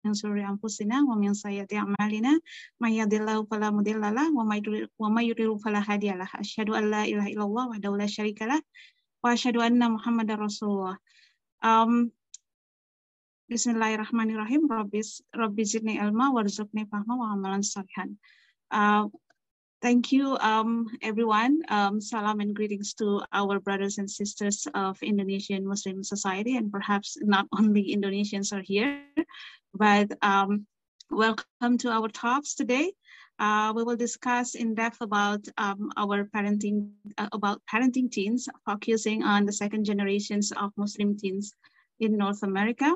من شرور أنفسنا ومن سيئات أعمالنا من يهد الله فلا مضل له ومن يضلل فلا هادي له أشهد أن لا إله إلا الله وحده لا شريك له وأشهد أن محمدا رسول الله. Bismillahirrahmanirrahim. Rabbi zidni ilma warzuqni fahma wa amalan salihan. Thank you, everyone. Salam and greetings to our brothers and sisters of Indonesian Muslim Society, and perhaps not only Indonesians are here, but welcome to our talks today. We will discuss in depth about our parenting, about parenting teens, focusing on the second generations of Muslim teens in North America.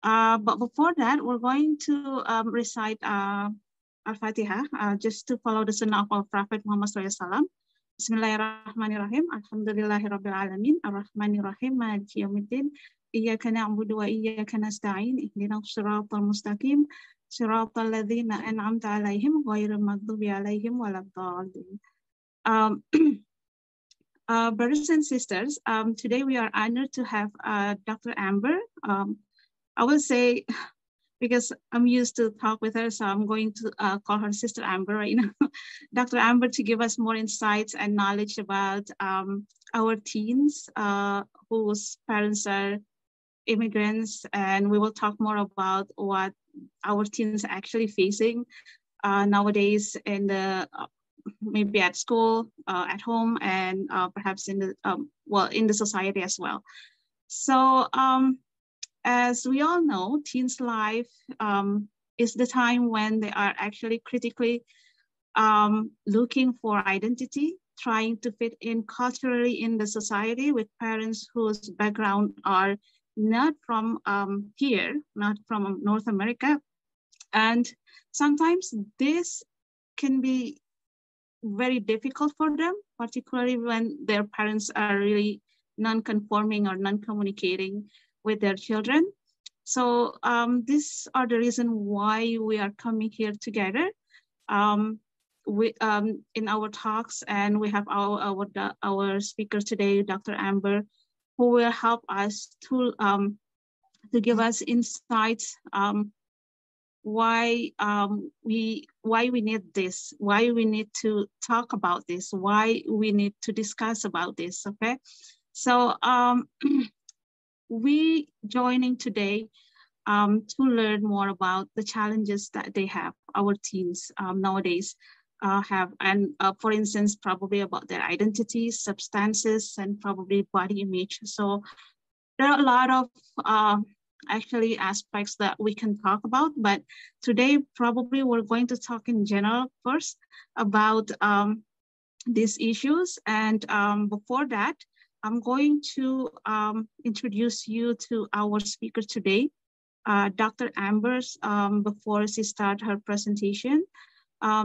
But before that, we're going to recite Al-Fatihah, just to follow the sunnah of our Prophet Muhammad SAW. Bismillahirrahmanirrahim. Alhamdulillahi Rabbil Alamin. Ar-Rahmanirrahim. Maliki yawmiddin. Iyyaka na'budu wa iyyaka nasta'in. Ihdinas siratal mustaqim. Siratal ladzina an'amta 'alaihim ghairil maghdubi 'alaihim waladdallin. Brothers and sisters, today we are honored to have Dr. Amber. I will say, because I'm used to talk with her, so I'm going to call her Sister Amber right now. Dr. Amber, to give us more insights and knowledge about our teens whose parents are immigrants, and we will talk more about what our teens are actually facing nowadays in the maybe at school, at home, and perhaps in the in the society as well. So. As we all know, teens' life is the time when they are actually critically looking for identity, trying to fit in culturally in the society with parents whose background are not from here, not from North America. And sometimes this can be very difficult for them, particularly when their parents are really non-conforming or non-communicating with their children. So these are the reason why we are coming here together in our talks, and we have our speaker today, Dr. Amber, who will help us to give us insights why we need this, why we need to talk about this, why we need to discuss about this. Okay, so we joining today to learn more about the challenges that they have, our teens nowadays have, and for instance, probably about their identities, substances, and probably body image. So there are a lot of actually aspects that we can talk about, but today probably we're going to talk in general first about these issues, and before that, I'm going to introduce you to our speaker today, Dr. Amber, before she starts her presentation. Her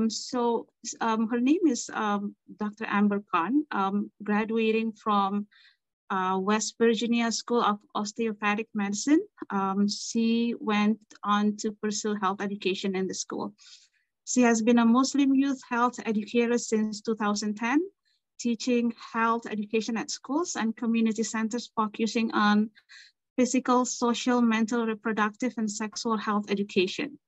name is Dr. Amber Khan, graduating from West Virginia School of Osteopathic Medicine. She went on to pursue health education in the school. She has been a Muslim youth health educator since 2010. Teaching health education at schools and community centers, focusing on physical, social, mental, reproductive, and sexual health education.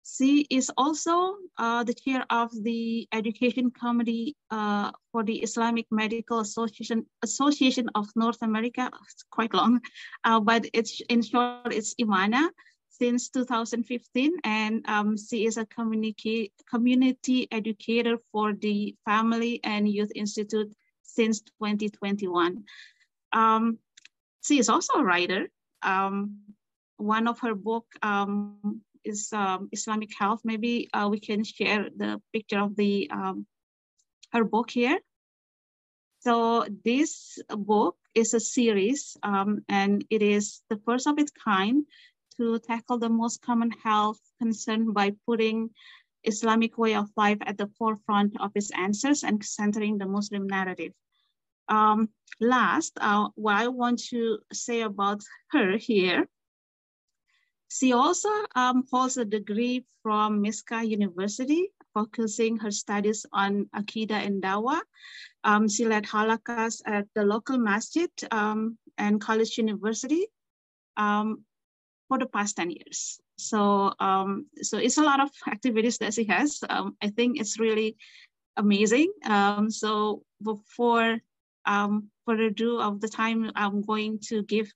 She is also the chair of the education committee for the Islamic Medical Association of North America. It's quite long, but it's in short, it's IMANA. Since 2015, and she is a community educator for the Family and Youth Institute since 2021. She is also a writer. One of her books is Islamic Health. Maybe we can share the picture of the her book here. So this book is a series, and it is the first of its kind to tackle the most common health concern by putting Islamic way of life at the forefront of its answers and centering the Muslim narrative. Last, what I want to say about her here, she also holds a degree from Miska University, focusing her studies on Aqidah and Dawah. She led halakas at the local masjid and college university. for the past 10 years. So, so it's a lot of activities that she has. I think it's really amazing. So before further ado of the time, I'm going to give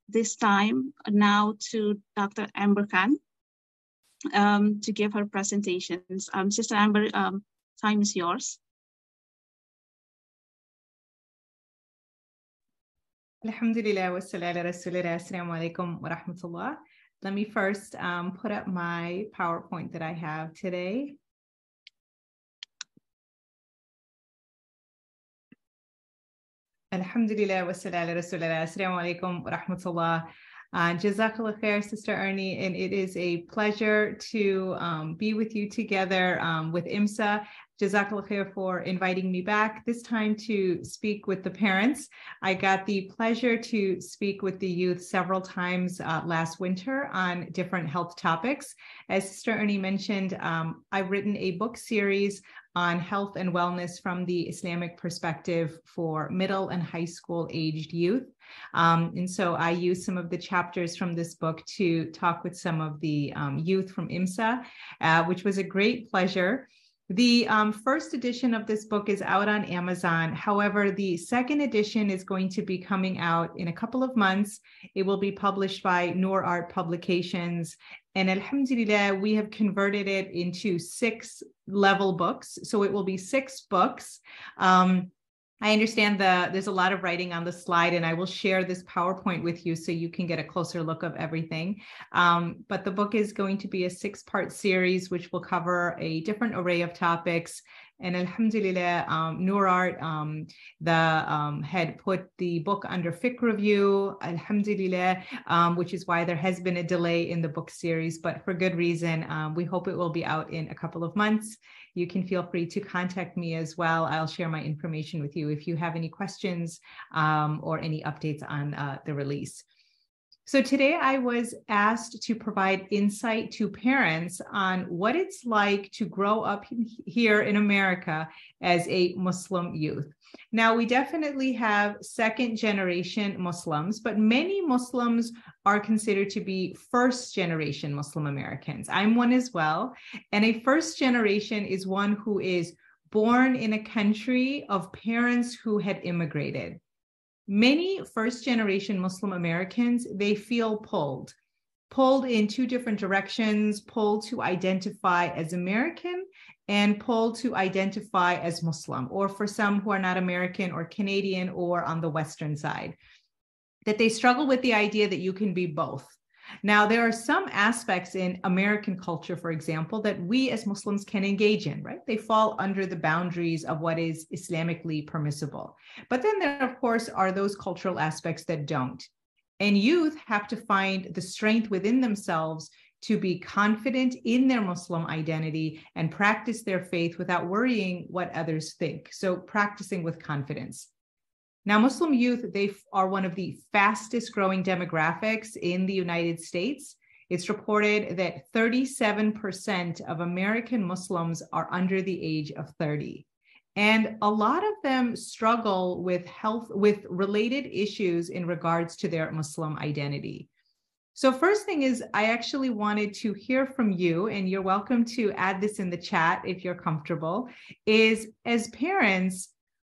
this time now to Dr. Amber Khan to give her presentations. Sister Amber, time is yours. Alhamdulillah wa salatu rasulillah. Assalamu alaikum wa rahmatullah. Let me first put up my PowerPoint that I have today. Alhamdulillah wa salatu rasulillah. Assalamu alaikum wa rahmatullah. Jazakallah khair, Sister Ernie, and it is a pleasure to be with you together with IMSA. Jazakallah khair for inviting me back, this time to speak with the parents. I got the pleasure to speak with the youth several times last winter on different health topics. As Sister Ernie mentioned, I've written a book series on health and wellness from the Islamic perspective for middle and high school aged youth. And so I use some of the chapters from this book to talk with some of the youth from IMSA, which was a great pleasure. The first edition of this book is out on Amazon. However, the second edition is going to be coming out in a couple of months. It will be published by Noor Art Publications. And alhamdulillah, we have converted it into 6-level books. So it will be 6 books. I understand there's a lot of writing on the slide, and I will share this PowerPoint with you so you can get a closer look of everything. But the book is going to be a 6-part series, which will cover a different array of topics. And alhamdulillah, Noor Art, had put the book under fiqh review, alhamdulillah, which is why there has been a delay in the book series, but for good reason. We hope it will be out in a couple of months. You can feel free to contact me as well. I'll share my information with you if you have any questions or any updates on the release. So today I was asked to provide insight to parents on what it's like to grow up here in America as a Muslim youth. Now, we definitely have second-generation Muslims, but many Muslims are considered to be first-generation Muslim Americans. I'm one as well. And a first generation is one who is born in a country of parents who had immigrated. Many first-generation Muslim Americans, they feel pulled in 2 different directions, pulled to identify as American and pulled to identify as Muslim, or for some who are not American or Canadian or on the Western side, that they struggle with the idea that you can be both. Now, there are some aspects in American culture, for example, that we as Muslims can engage in, right? They fall under the boundaries of what is Islamically permissible. But then there, of course, are those cultural aspects that don't. And youth have to find the strength within themselves to be confident in their Muslim identity and practice their faith without worrying what others think. So practicing with confidence. Now, Muslim youth, they are one of the fastest growing demographics in the United States. It's reported that 37% of American Muslims are under the age of 30. And a lot of them struggle with related issues in regards to their Muslim identity. So first thing is, I actually wanted to hear from you, and you're welcome to add this in the chat if you're comfortable, is as parents,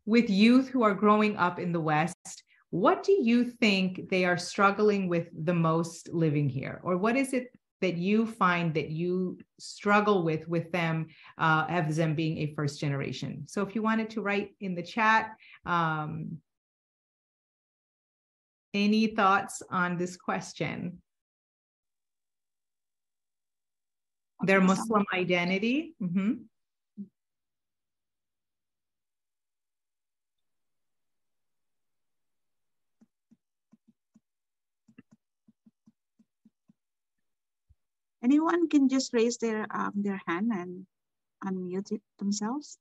with youth who are growing up in the West, what do you think they are struggling with the most living here? Or what is it that you find that you struggle with them as them being a first generation? So if you wanted to write in the chat, any thoughts on this question? Their Muslim identity? Mm-hmm. Anyone can just raise their hand and unmute it themselves.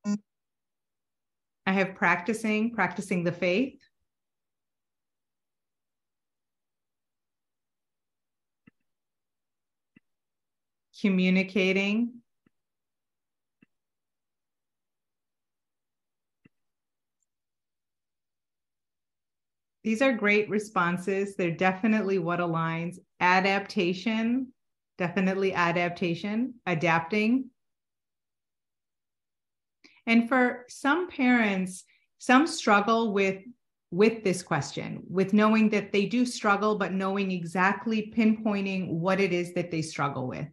I have practicing the faith. Communicating. These are great responses. They're definitely what aligns. Adaptation, definitely adaptation, adapting. And for some parents, some struggle with this question, with knowing that they do struggle, but knowing exactly pinpointing what it is that they struggle with.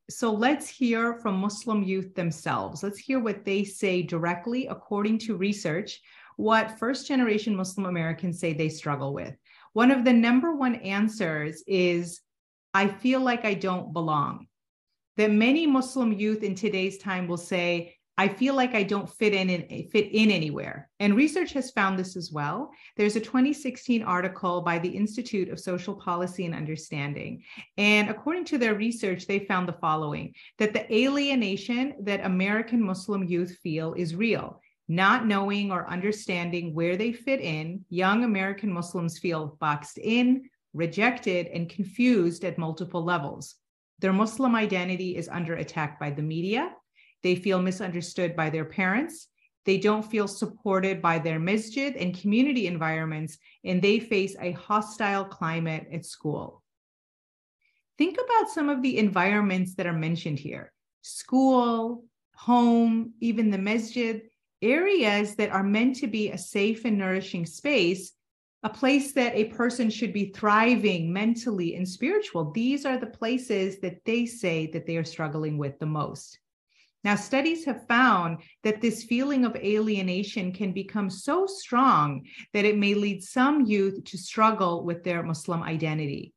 So let's hear from Muslim youth themselves. Let's hear what they say directly, according to research, what first-generation Muslim Americans say they struggle with. One of the number one answers is, I feel like I don't belong. That many Muslim youth in today's time will say, I feel like I don't fit in anywhere. And research has found this as well. There's a 2016 article by the Institute of Social Policy and Understanding. And according to their research, they found the following, that the alienation that American Muslim youth feel is real. Not knowing or understanding where they fit in, young American Muslims feel boxed in, rejected, and confused at multiple levels. Their Muslim identity is under attack by the media. They feel misunderstood by their parents. They don't feel supported by their masjid and community environments, and they face a hostile climate at school. Think about some of the environments that are mentioned here. School, home, even the masjid, areas that are meant to be a safe and nourishing space, a place that a person should be thriving mentally and spiritual. These are the places that they say that they are struggling with the most. Now, studies have found that this feeling of alienation can become so strong that it may lead some youth to struggle with their Muslim identity.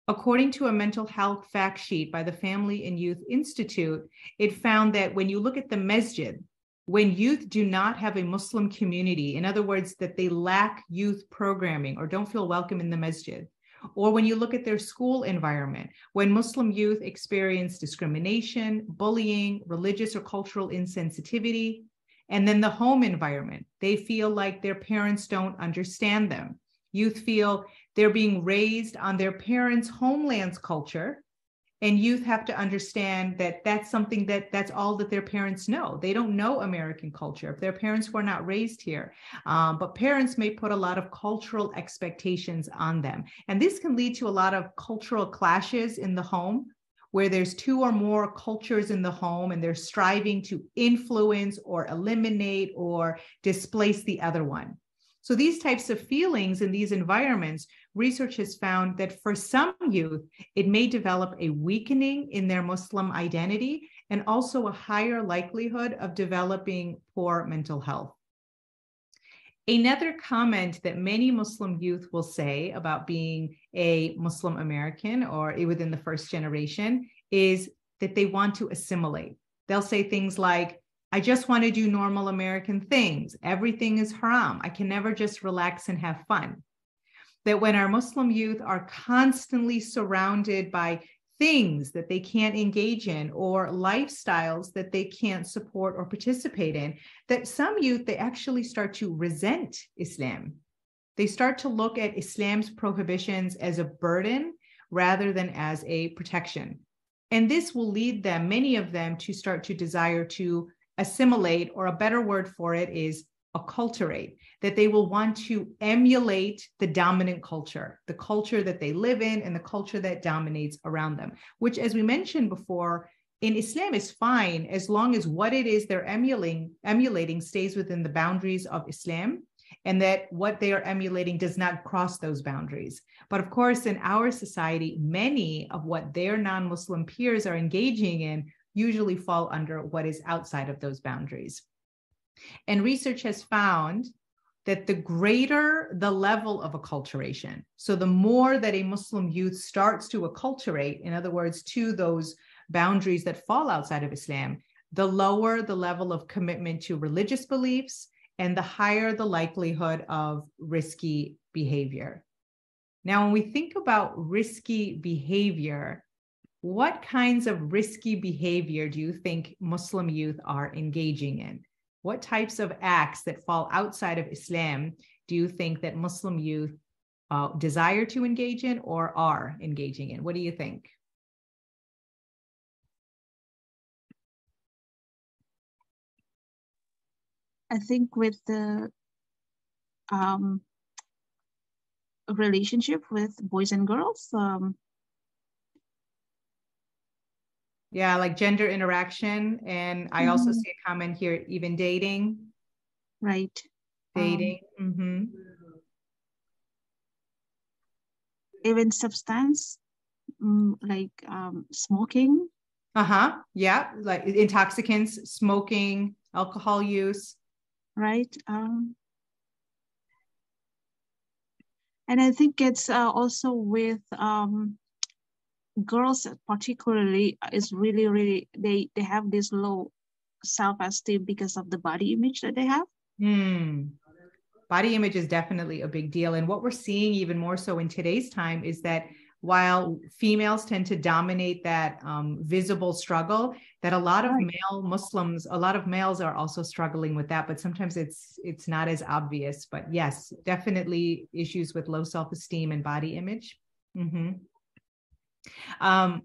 According to a mental health fact sheet by the Family and Youth Institute, it found that when you look at the masjid, when youth do not have a Muslim community, in other words, that they lack youth programming or don't feel welcome in the masjid, or when you look at their school environment, when Muslim youth experience discrimination, bullying, religious or cultural insensitivity, and then the home environment, they feel like their parents don't understand them. Youth feel they're being raised on their parents' homeland's culture, and youth have to understand that that's something that's all that their parents know. They don't know American culture if their parents were not raised here. But parents may put a lot of cultural expectations on them. And this can lead to a lot of cultural clashes in the home, where there's two or more cultures in the home and they're striving to influence or eliminate or displace the other one. So these types of feelings in these environments, research has found that for some youth, it may develop a weakening in their Muslim identity and also a higher likelihood of developing poor mental health. Another comment that many Muslim youth will say about being a Muslim American or within the first generation is that they want to assimilate. They'll say things like, I just want to do normal American things. Everything is haram. I can never just relax and have fun. That when our Muslim youth are constantly surrounded by things that they can't engage in or lifestyles that they can't support or participate in, that some youth, they actually start to resent Islam. They start to look at Islam's prohibitions as a burden rather than as a protection. And this will lead them, many of them, to start to desire to assimilate, or a better word for it is acculturate, that they will want to emulate the dominant culture, the culture that they live in and the culture that dominates around them, which, as we mentioned before, in Islam is fine as long as what it is they're emulating stays within the boundaries of Islam, and that what they are emulating does not cross those boundaries. But of course, in our society, many of what their non-Muslim peers are engaging in usually fall under what is outside of those boundaries. And research has found that the greater the level of acculturation, so the more that a Muslim youth starts to acculturate, in other words, to those boundaries that fall outside of Islam, the lower the level of commitment to religious beliefs and the higher the likelihood of risky behavior. Now, when we think about risky behavior, what kinds of risky behavior do you think Muslim youth are engaging in? What types of acts that fall outside of Islam do you think that Muslim youth desire to engage in or are engaging in? What do you think? I think with the relationship with boys and girls. Yeah, like gender interaction. And I also see a comment here, even dating. Right. Dating. Even substance, like smoking. Yeah, like intoxicants, smoking, alcohol use. Right. And I think it's also with girls particularly is really, they have this low self-esteem because of the body image that they have. Body image is definitely a big deal. And what we're seeing even more so in today's time is that while females tend to dominate that visible struggle, that a lot of male Muslims, a lot of males are also struggling with that, but sometimes it's not as obvious. But yes, definitely issues with low self-esteem and body image. So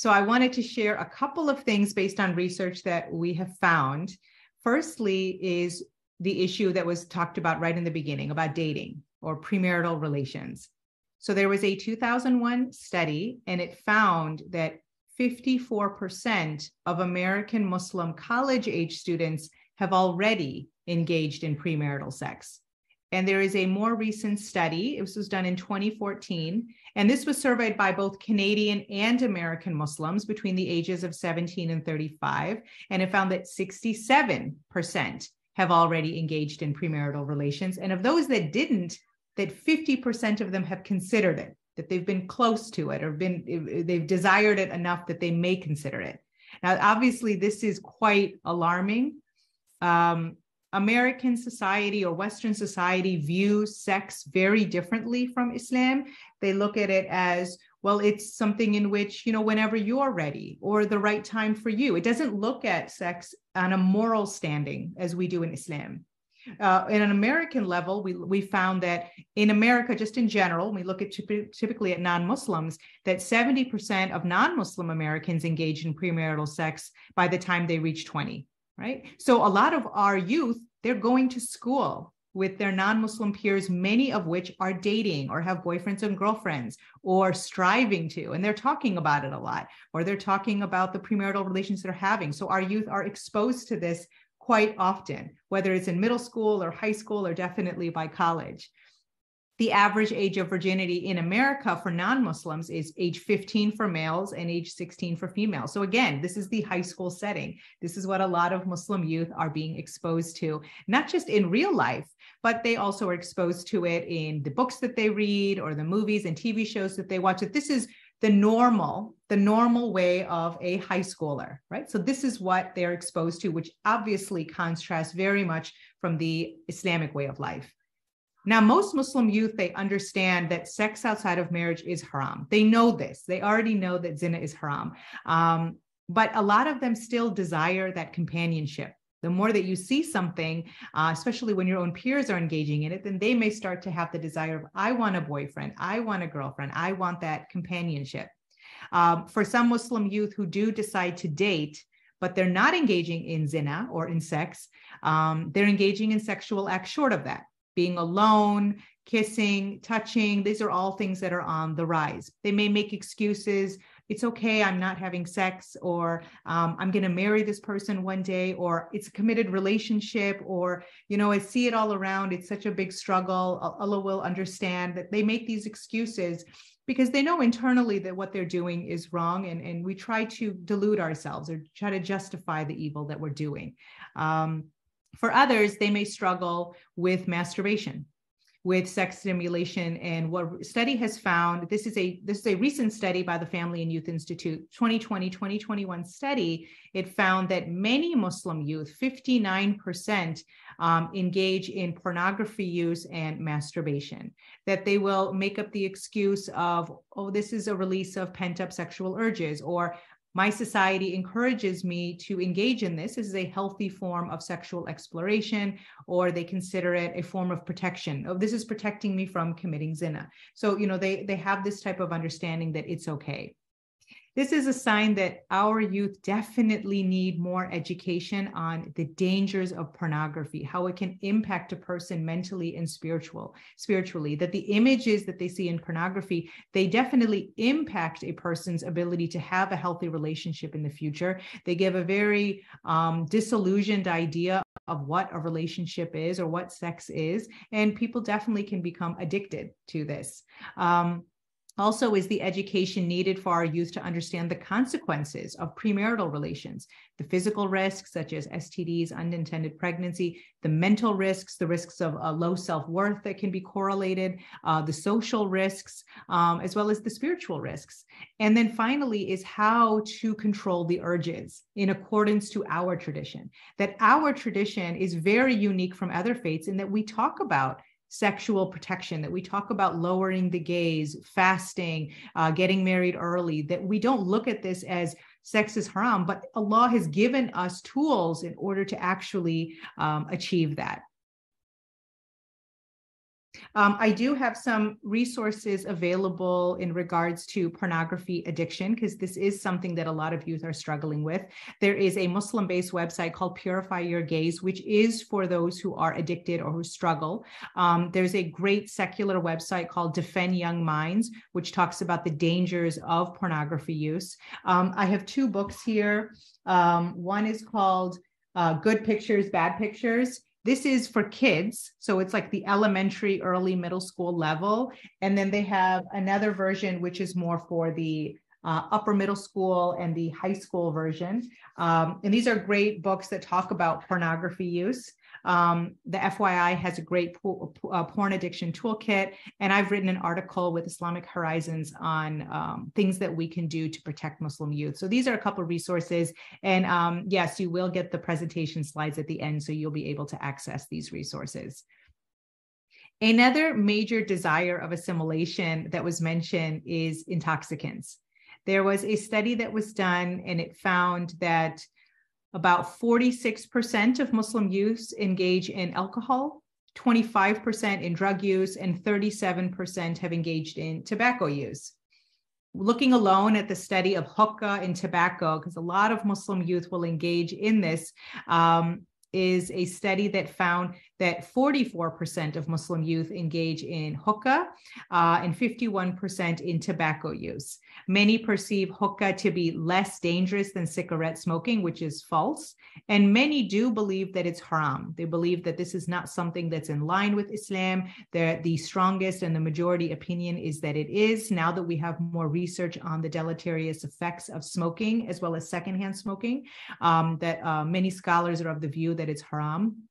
I wanted to share a couple of things based on research that we have found. Firstly is the issue that was talked about right in the beginning about dating or premarital relations. So there was a 2001 study, and it found that 54% of American Muslim college-age students have already engaged in premarital sex. And there is a more recent study, this was done in 2014, and this was surveyed by both Canadian and American Muslims between the ages of 17 and 35, and it found that 67% have already engaged in premarital relations. And of those that didn't, that 50% of them have considered it, that they've been close to it, or they've desired it enough that they may consider it. Now, obviously, this is quite alarming. American society or Western society views sex very differently from Islam. They look at it as, well, it's something in which, whenever you're ready or the right time for you. It doesn't look at sex on a moral standing as we do in Islam. In an American level, we found that in America, just in general, we look at typically at non-Muslims, that 70% of non-Muslim Americans engage in premarital sex by the time they reach 20, right? So a lot of our youth, they're going to school with their non-Muslim peers, many of which are dating or have boyfriends and girlfriends or striving to, and they're talking about it a lot, or they're talking about the premarital relations they're having. So our youth are exposed to this quite often, whether it's in middle school or high school or definitely by college. The average age of virginity in America for non-Muslims is age 15 for males and age 16 for females. So again, this is the high school setting. This is what a lot of Muslim youth are being exposed to, not just in real life, but they also are exposed to it in the books that they read or the movies and TV shows that they watch. That this is the normal way of a high schooler, right? So this is what they're exposed to, which obviously contrasts very much from the Islamic way of life. Now, most Muslim youth, they understand that sex outside of marriage is haram. They know this. They already know that zina is haram. But a lot of them still desire that companionship. The more that you see something, especially when your own peers are engaging in it, then they may start to have the desire of, I want a boyfriend, I want a girlfriend, I want that companionship. For some Muslim youth who do decide to date, but they're not engaging in zina or in sex, they're engaging in sexual acts short of that. Being alone, kissing, touching, these are all things that are on the rise. They may make excuses. It's okay, I'm not having sex, or I'm going to marry this person one day, or it's a committed relationship, or, I see it all around. It's such a big struggle. Allah will understand that they make these excuses because they know internally that what they're doing is wrong. And we try to delude ourselves or try to justify the evil that we're doing. For others, they may struggle with masturbation, with sex stimulation. And what study has found, this is a recent study by the Family and Youth Institute, 2020-2021 study. It found that many Muslim youth, 59%, engage in pornography use and masturbation, that they will make up the excuse of, oh, this is a release of pent-up sexual urges, or my society encourages me to engage in this. This is a healthy form of sexual exploration, or they consider it a form of protection. Oh, this is protecting me from committing zina. So, they have this type of understanding that it's okay. This is a sign that our youth definitely need more education on the dangers of pornography, how it can impact a person mentally and spiritually, that the images that they see in pornography, they definitely impact a person's ability to have a healthy relationship in the future. They give a very disillusioned idea of what a relationship is or what sex is, and people definitely can become addicted to this. Also, is the education needed for our youth to understand the consequences of premarital relations, the physical risks such as STDs, unintended pregnancy, the mental risks, the risks of low self-worth that can be correlated, the social risks, as well as the spiritual risks. And then finally is how to control the urges in accordance to our tradition. That our tradition is very unique from other faiths in that we talk about sexual protection, that we talk about lowering the gaze, fasting, getting married early, that we don't look at this as sex is haram, but Allah has given us tools in order to actually achieve that. I do have some resources available in regards to pornography addiction, because this is something that a lot of youth are struggling with. There is a Muslim-based website called Purify Your Gaze, which is for those who are addicted or who struggle. There's a great secular website called Defend Young Minds, which talks about the dangers of pornography use. I have two books here. One is called Good Pictures, Bad Pictures. This is for kids, so it's like the elementary, early middle school level. And then they have another version, which is more for the upper middle school and the high school version. And these are great books that talk about pornography use. The FYI has a great porn addiction toolkit, and I've written an article with Islamic Horizons on things that we can do to protect Muslim youth. So these are a couple of resources, and yes, you will get the presentation slides at the end, so you'll be able to access these resources. Another major desire of assimilation that was mentioned is intoxicants. There was a study that was done, and it found that about 46% of Muslim youth engage in alcohol, 25% in drug use, and 37% have engaged in tobacco use. Looking alone at the study of hookah and tobacco, because a lot of Muslim youth will engage in this, is a study that found that 44% of Muslim youth engage in hookah and 51% in tobacco use. Many perceive hookah to be less dangerous than cigarette smoking, which is false. And many do believe that it's haram. They believe that this is not something that's in line with Islam. The strongest and the majority opinion is that it is, now that we have more research on the deleterious effects of smoking as well as secondhand smoking, that many scholars are of the view that it's haram.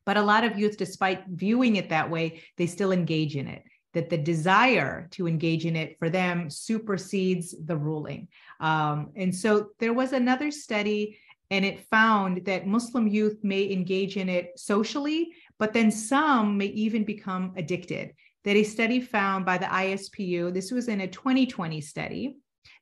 But a lot of youth, despite viewing it that way, they still engage in it, that the desire to engage in it for them supersedes the ruling. And so there was another study, and it found that Muslim youth may engage in it socially, but then some may even become addicted. That a study found by the ISPU, this was in a 2020 study,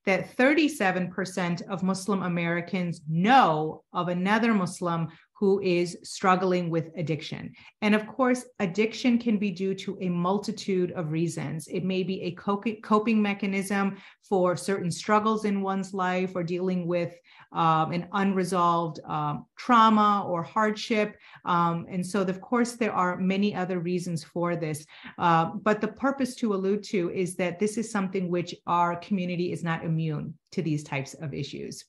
that 37% of Muslim Americans know of another Muslim who is struggling with addiction. And of course, addiction can be due to a multitude of reasons. It may be a coping mechanism for certain struggles in one's life, or dealing with an unresolved trauma or hardship. And so, of course, there are many other reasons for this. But the purpose to allude to is that this is something which our community is not immune to these types of issues.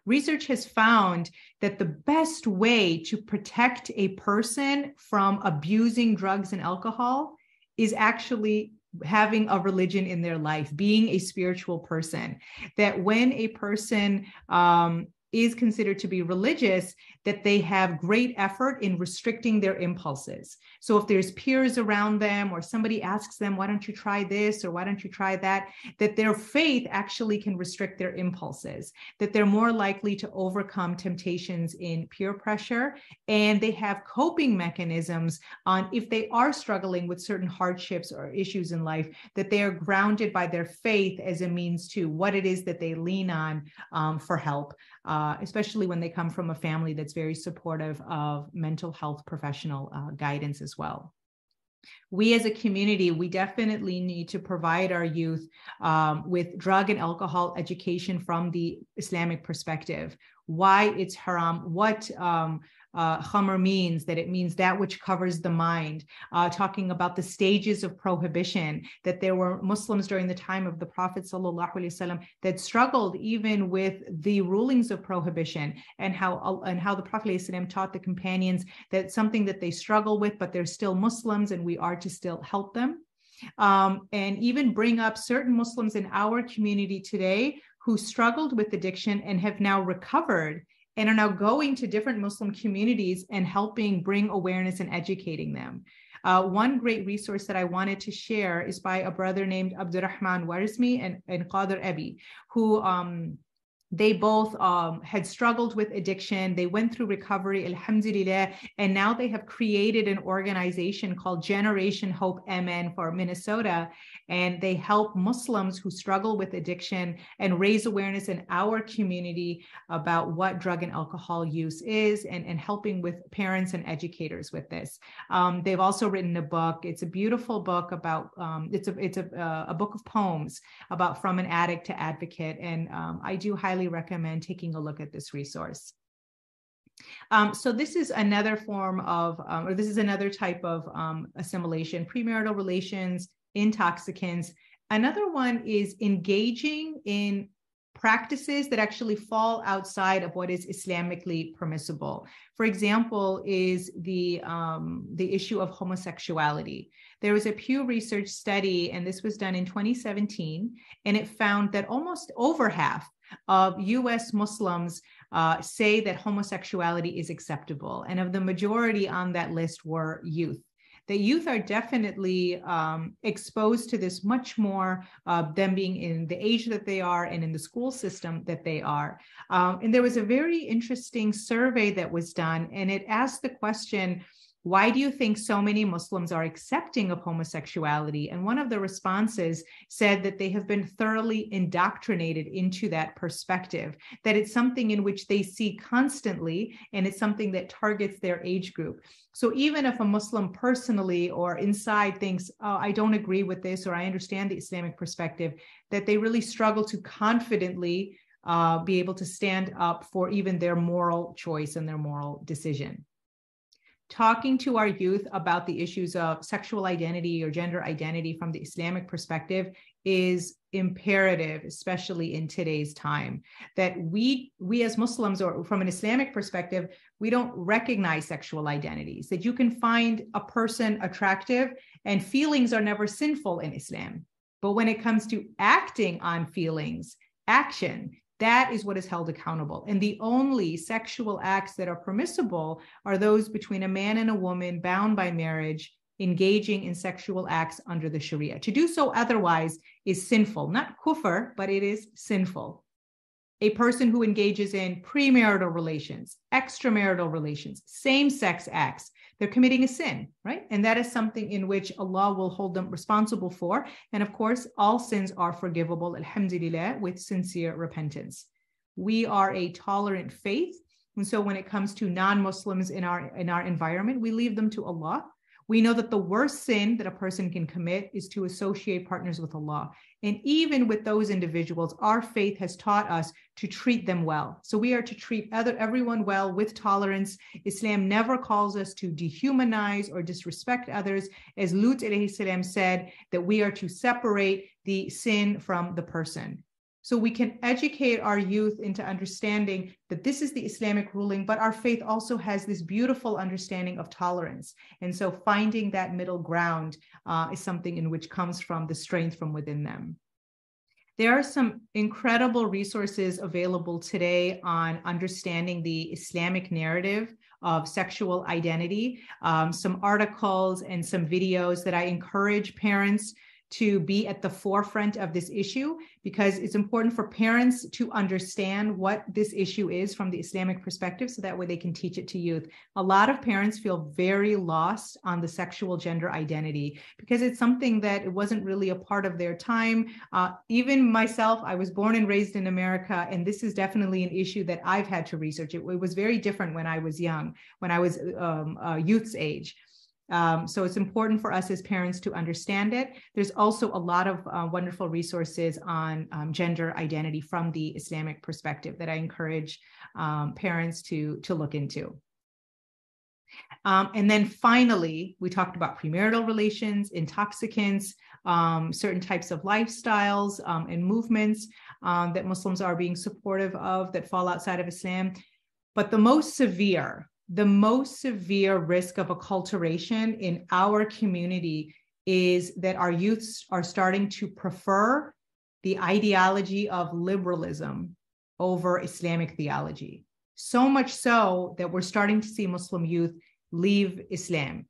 Research has found that the best way to protect a person from abusing drugs and alcohol is actually having a religion in their life, being a spiritual person. That when a person is considered to be religious, that they have great effort in restricting their impulses. So if there's peers around them, or somebody asks them, why don't you try this, or why don't you try that, that their faith actually can restrict their impulses, that they're more likely to overcome temptations in peer pressure, and they have coping mechanisms on if they are struggling with certain hardships or issues in life, that they are grounded by their faith as a means to what it is that they lean on for help, especially when they come from a family that's very supportive of mental health professional guidance as well. We as a community, we definitely need to provide our youth with drug and alcohol education from the Islamic perspective. Why it's haram, what khamr means, that it means that which covers the mind, talking about the stages of prohibition, that there were Muslims during the time of the Prophet ﷺ that struggled even with the rulings of prohibition, and how the Prophet ﷺ taught the companions that something that they struggle with, but they're still Muslims and we are to still help them. And even bring up certain Muslims in our community today who struggled with addiction and have now recovered and are now going to different Muslim communities and helping bring awareness and educating them. One great resource that I wanted to share is by a brother named Abdurrahman Warismi and Qadir Abi, who they both had struggled with addiction. They went through recovery, alhamdulillah, and now they have created an organization called Generation Hope MN for Minnesota, and they help Muslims who struggle with addiction and raise awareness in our community about what drug and alcohol use is, and helping with parents and educators with this. They've also written a book. It's a beautiful book about, it's a book of poems about from an addict to advocate, and I do highly recommend taking a look at this resource. So this is another form of, or this is another type of assimilation: premarital relations, intoxicants. Another one is engaging in practices that actually fall outside of what is Islamically permissible. For example, is the issue of homosexuality. There was a Pew Research study, and this was done in 2017, and it found that almost over half of US Muslims say that homosexuality is acceptable. And of the majority on that list were youth. The youth are definitely exposed to this much more, them being in the age that they are and in the school system that they are. And there was a very interesting survey that was done, and it asked the question, why do you think so many Muslims are accepting of homosexuality? And one of the responses said that they have been thoroughly indoctrinated into that perspective, that it's something in which they see constantly, and it's something that targets their age group. So even if a Muslim personally or inside thinks, oh, I don't agree with this, or I understand the Islamic perspective, that they really struggle to confidently be able to stand up for even their moral choice and their moral decision. Talking to our youth about the issues of sexual identity or gender identity from the Islamic perspective is imperative, especially in today's time, that we as Muslims, or from an Islamic perspective, we don't recognize sexual identities, that you can find a person attractive and feelings are never sinful in Islam. But when it comes to acting on feelings, action, that is what is held accountable. And the only sexual acts that are permissible are those between a man and a woman bound by marriage, engaging in sexual acts under the Sharia. To do so otherwise is sinful, not kufr, but it is sinful. A person who engages in premarital relations, extramarital relations, same-sex acts, they're committing a sin, right? And that is something in which Allah will hold them responsible for. And of course, all sins are forgivable, alhamdulillah, with sincere repentance. We are a tolerant faith. And so when it comes to non-Muslims in our environment, we leave them to Allah. We know that the worst sin that a person can commit is to associate partners with Allah. And even with those individuals, our faith has taught us to treat them well. So we are to treat everyone well with tolerance. Islam never calls us to dehumanize or disrespect others. As Lut alayhi salam said, that we are to separate the sin from the person. So we can educate our youth into understanding that this is the Islamic ruling, but our faith also has this beautiful understanding of tolerance. And so finding that middle ground is something in which comes from the strength from within them. There are some incredible resources available today on understanding the Islamic narrative of sexual identity, some articles and some videos that I encourage parents to be at the forefront of this issue, because it's important for parents to understand what this issue is from the Islamic perspective, so that way they can teach it to youth. A lot of parents feel very lost on the sexual gender identity because it's something that it wasn't really a part of their time. Even myself, I was born and raised in America, and this is definitely an issue that I've had to research. It was very different when I was young, when I was youth's age. So it's important for us as parents to understand it. There's also a lot of wonderful resources on gender identity from the Islamic perspective that I encourage parents to look into. And then finally, we talked about premarital relations, intoxicants, certain types of lifestyles and movements that Muslims are being supportive of that fall outside of Islam. But the most severe risk of acculturation in our community is that our youths are starting to prefer the ideology of liberalism over Islamic theology. So much so that we're starting to see Muslim youth leave Islam.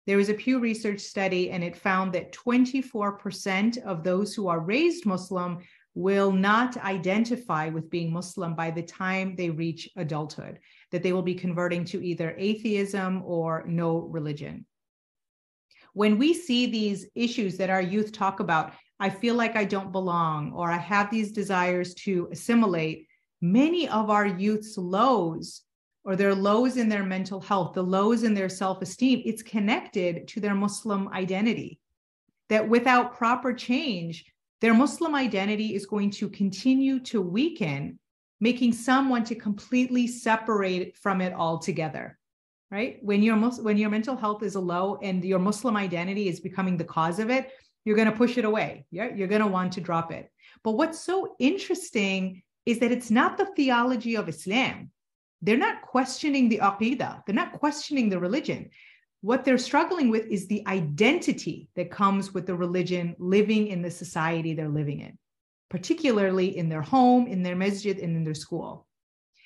There was a Pew Research study, and it found that 24% of those who are raised Muslim will not identify with being Muslim by the time they reach adulthood, that they will be converting to either atheism or no religion. When we see these issues that our youth talk about, I feel like I don't belong, or I have these desires to assimilate, many of our youth's lows, or their lows in their mental health, the lows in their self-esteem, it's connected to their Muslim identity. That without proper change, their Muslim identity is going to continue to weaken, making some want to completely separate from it altogether, right? When your mental health is a low and your Muslim identity is becoming the cause of it, you're going to push it away. You're going to want to drop it. But what's so interesting is that it's not the theology of Islam. They're not questioning the aqidah. They're not questioning the religion. What they're struggling with is the identity that comes with the religion living in the society they're living in, particularly in their home, in their masjid, and in their school.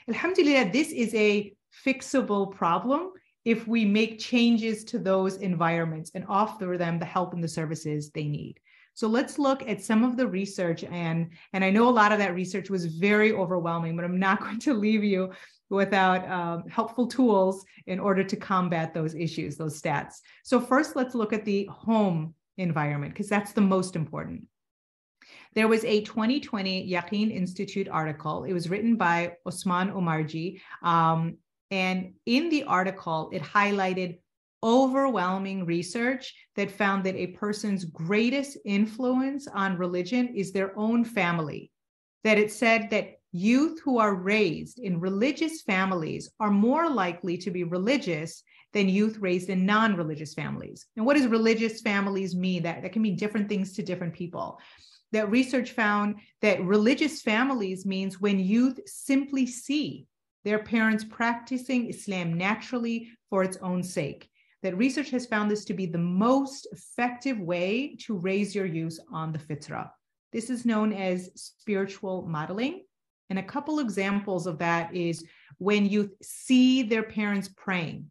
Alhamdulillah, this is a fixable problem if we make changes to those environments and offer them the help and the services they need. So let's look at some of the research, and I know a lot of that research was very overwhelming, but I'm not going to leave you without helpful tools in order to combat those issues, those stats. So first, let's look at the home environment, because that's the most important. There was a 2020 Yaqeen Institute article. It was written by Osman Omarji. And in the article, it highlighted overwhelming research that found that a person's greatest influence on religion is their own family. That it said that youth who are raised in religious families are more likely to be religious than youth raised in non-religious families. And what does religious families mean? That can mean different things to different people. That research found that religious families means when youth simply see their parents practicing Islam naturally for its own sake. That research has found this to be the most effective way to raise your youth on the fitrah. This is known as spiritual modeling. And a couple examples of that is when youth see their parents praying,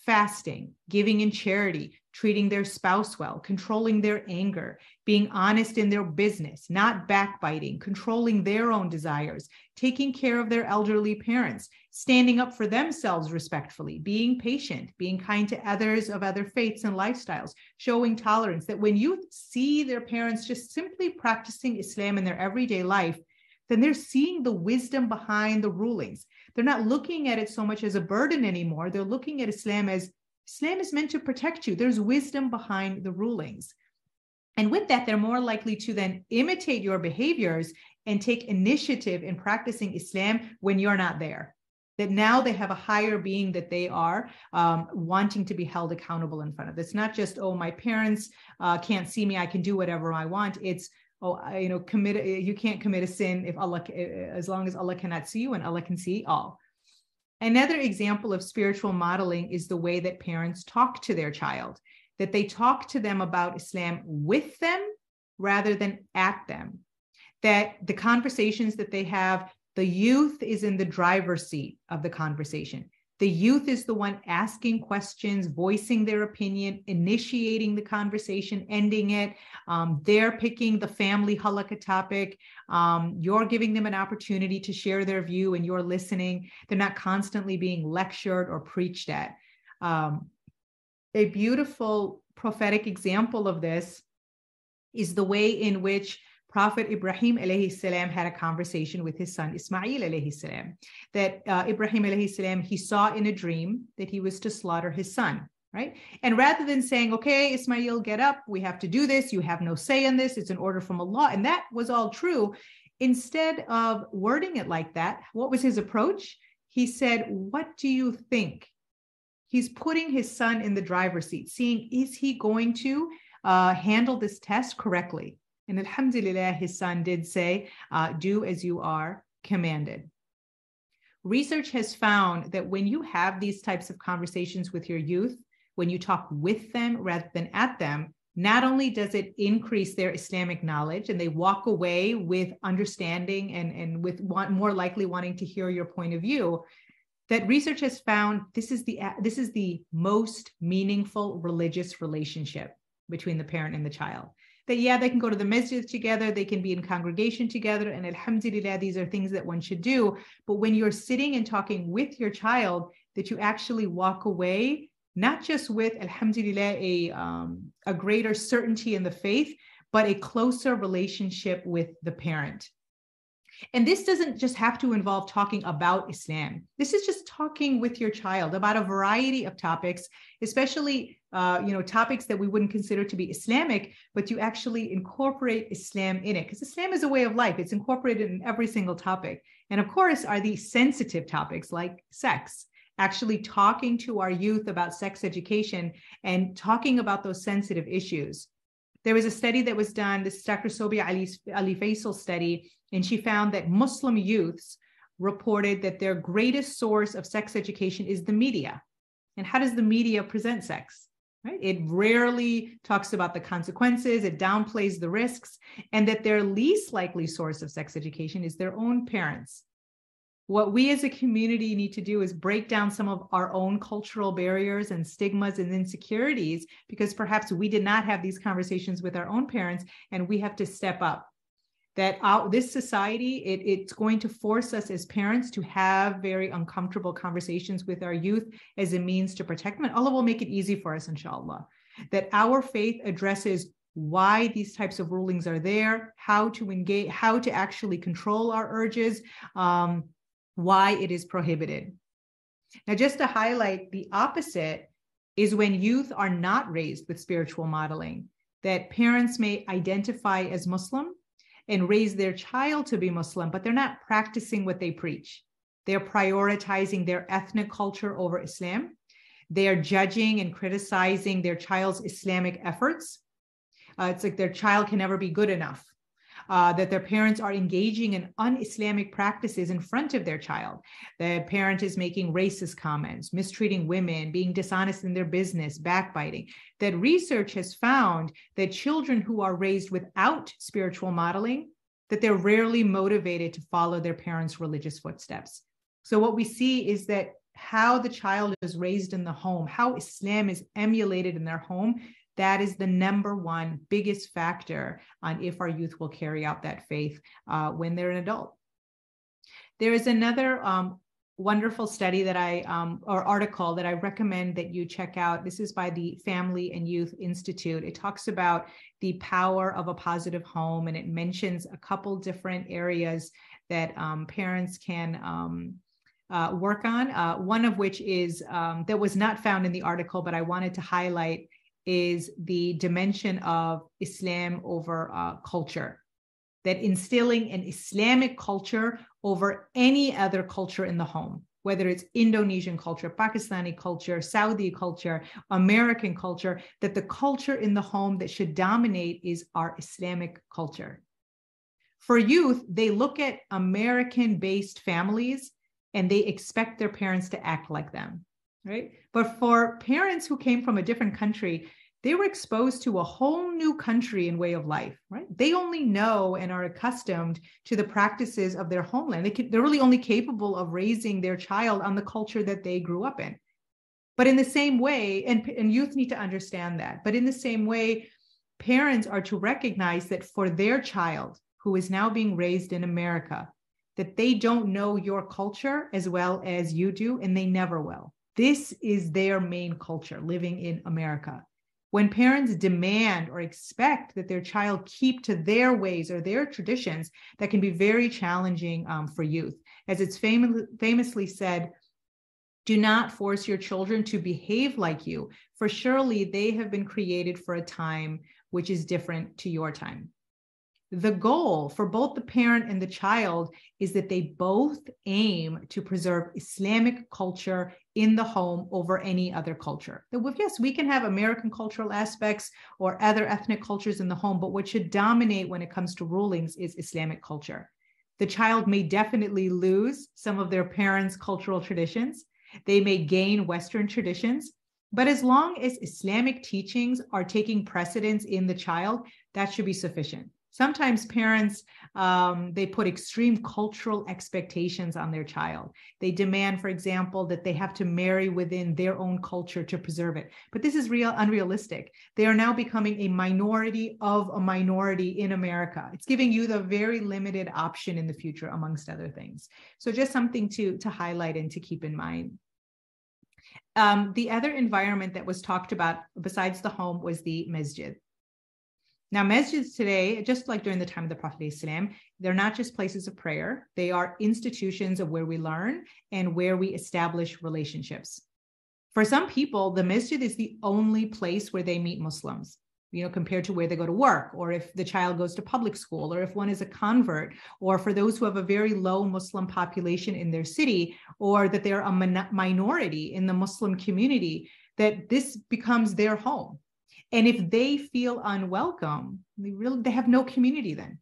fasting, giving in charity, treating their spouse well, controlling their anger, being honest in their business, not backbiting, controlling their own desires, taking care of their elderly parents, standing up for themselves respectfully, being patient, being kind to others of other faiths and lifestyles, showing tolerance. That when youth see their parents just simply practicing Islam in their everyday life, then they're seeing the wisdom behind the rulings. They're not looking at it so much as a burden anymore. They're looking at Islam as Islam is meant to protect you. There's wisdom behind the rulings. And with that, they're more likely to then imitate your behaviors and take initiative in practicing Islam when you're not there. That now they have a higher being that they are wanting to be held accountable in front of. It's not just, oh, my parents can't see me, I can do whatever I want. It's, you can't commit a sin as long as Allah cannot see you, and Allah can see all. Another example of spiritual modeling is the way that parents talk to their child, that they talk to them about Islam with them rather than at them. That the conversations that they have, the youth is in the driver's seat of the conversation. The youth is the one asking questions, voicing their opinion, initiating the conversation, ending it. They're picking the family halakha topic. You're giving them an opportunity to share their view and you're listening. They're not constantly being lectured or preached at. A beautiful prophetic example of this is the way in which Prophet Ibrahim alayhi salam had a conversation with his son Ismail alayhi salam. That Ibrahim alayhi salam, he saw in a dream that he was to slaughter his son. right? And rather than saying, okay, Ismail, get up, we have to do this, you have no say in this, it's an order from Allah, and that was all true. Instead of wording it like that, what was his approach? He said, what do you think? He's putting his son in the driver's seat, seeing, is he going to handle this test correctly? And alhamdulillah, his son did say, do as you are commanded. Research has found that when you have these types of conversations with your youth, when you talk with them rather than at them, not only does it increase their Islamic knowledge and they walk away with understanding and with more likely wanting to hear your point of view, that research has found this is the most meaningful religious relationship between the parent and the child. That, yeah, they can go to the masjid together, they can be in congregation together, and alhamdulillah, these are things that one should do. But when you're sitting and talking with your child, that you actually walk away, not just with, alhamdulillah, a greater certainty in the faith, but a closer relationship with the parent. And this doesn't just have to involve talking about Islam. This is just talking with your child about a variety of topics, especially topics that we wouldn't consider to be Islamic, but you actually incorporate Islam in it, because Islam is a way of life. It's incorporated in every single topic. And of course, are these sensitive topics like sex, actually talking to our youth about sex education and talking about those sensitive issues. There was a study that was done, this is Dr. Sobia Ali Faisal study, and she found that Muslim youths reported that their greatest source of sex education is the media. And how does the media present sex? Right? It rarely talks about the consequences, it downplays the risks, and that their least likely source of sex education is their own parents. What we as a community need to do is break down some of our own cultural barriers and stigmas and insecurities, because perhaps we did not have these conversations with our own parents, and we have to step up. That this society, it's going to force us as parents to have very uncomfortable conversations with our youth as a means to protect them. And Allah will make it easy for us, inshallah. That our faith addresses why these types of rulings are there, how to engage, how to actually control our urges, why it is prohibited. Now, just to highlight, the opposite is when youth are not raised with spiritual modeling, that parents may identify as Muslim and raise their child to be Muslim, but they're not practicing what they preach. They're prioritizing their ethnic culture over Islam. They are judging and criticizing their child's Islamic efforts. It's like their child can never be good enough. That their parents are engaging in un-Islamic practices in front of their child. The parent is making racist comments, mistreating women, being dishonest in their business, backbiting. That research has found that children who are raised without spiritual modeling, that they're rarely motivated to follow their parents' religious footsteps. So what we see is that how the child is raised in the home, how Islam is emulated in their home, that is the number one biggest factor on if our youth will carry out that faith when they're an adult. There is another wonderful study that or article that I recommend that you check out. This is by the Family and Youth Institute. It talks about the power of a positive home, and it mentions a couple different areas that parents can work on. One of which is, that was not found in the article, but I wanted to highlight, is the dimension of Islam over culture, that instilling an Islamic culture over any other culture in the home, whether it's Indonesian culture, Pakistani culture, Saudi culture, American culture, that the culture in the home that should dominate is our Islamic culture. For youth, they look at American-based families and they expect their parents to act like them. Right? But for parents who came from a different country, they were exposed to a whole new country and way of life, right? They only know and are accustomed to the practices of their homeland. They're really only capable of raising their child on the culture that they grew up in. But in the same way, and youth need to understand that, but in the same way, parents are to recognize that for their child who is now being raised in America, that they don't know your culture as well as you do, and they never will. This is their main culture, living in America. When parents demand or expect that their child keep to their ways or their traditions, that can be very challenging for youth. As it's famously said, Do not force your children to behave like you, for surely they have been created for a time which is different to your time. The goal for both the parent and the child is that they both aim to preserve Islamic culture in the home over any other culture. Yes, we can have American cultural aspects or other ethnic cultures in the home, but what should dominate when it comes to rulings is Islamic culture. The child may definitely lose some of their parents' cultural traditions. They may gain Western traditions, but as long as Islamic teachings are taking precedence in the child, that should be sufficient. Sometimes parents, they put extreme cultural expectations on their child. They demand, for example, that they have to marry within their own culture to preserve it. But this is unrealistic. They are now becoming a minority of a minority in America. It's giving you the very limited option in the future, amongst other things. So just something to highlight and to keep in mind. The other environment that was talked about besides the home was the masjid. Now, masjids today, just like during the time of the Prophet ﷺ, they're not just places of prayer. They are institutions of where we learn and where we establish relationships. For some people, the masjid is the only place where they meet Muslims, compared to where they go to work, or if the child goes to public school, or if one is a convert, or for those who have a very low Muslim population in their city, or that they're a minority in the Muslim community, that this becomes their home. And if they feel unwelcome, they have no community then.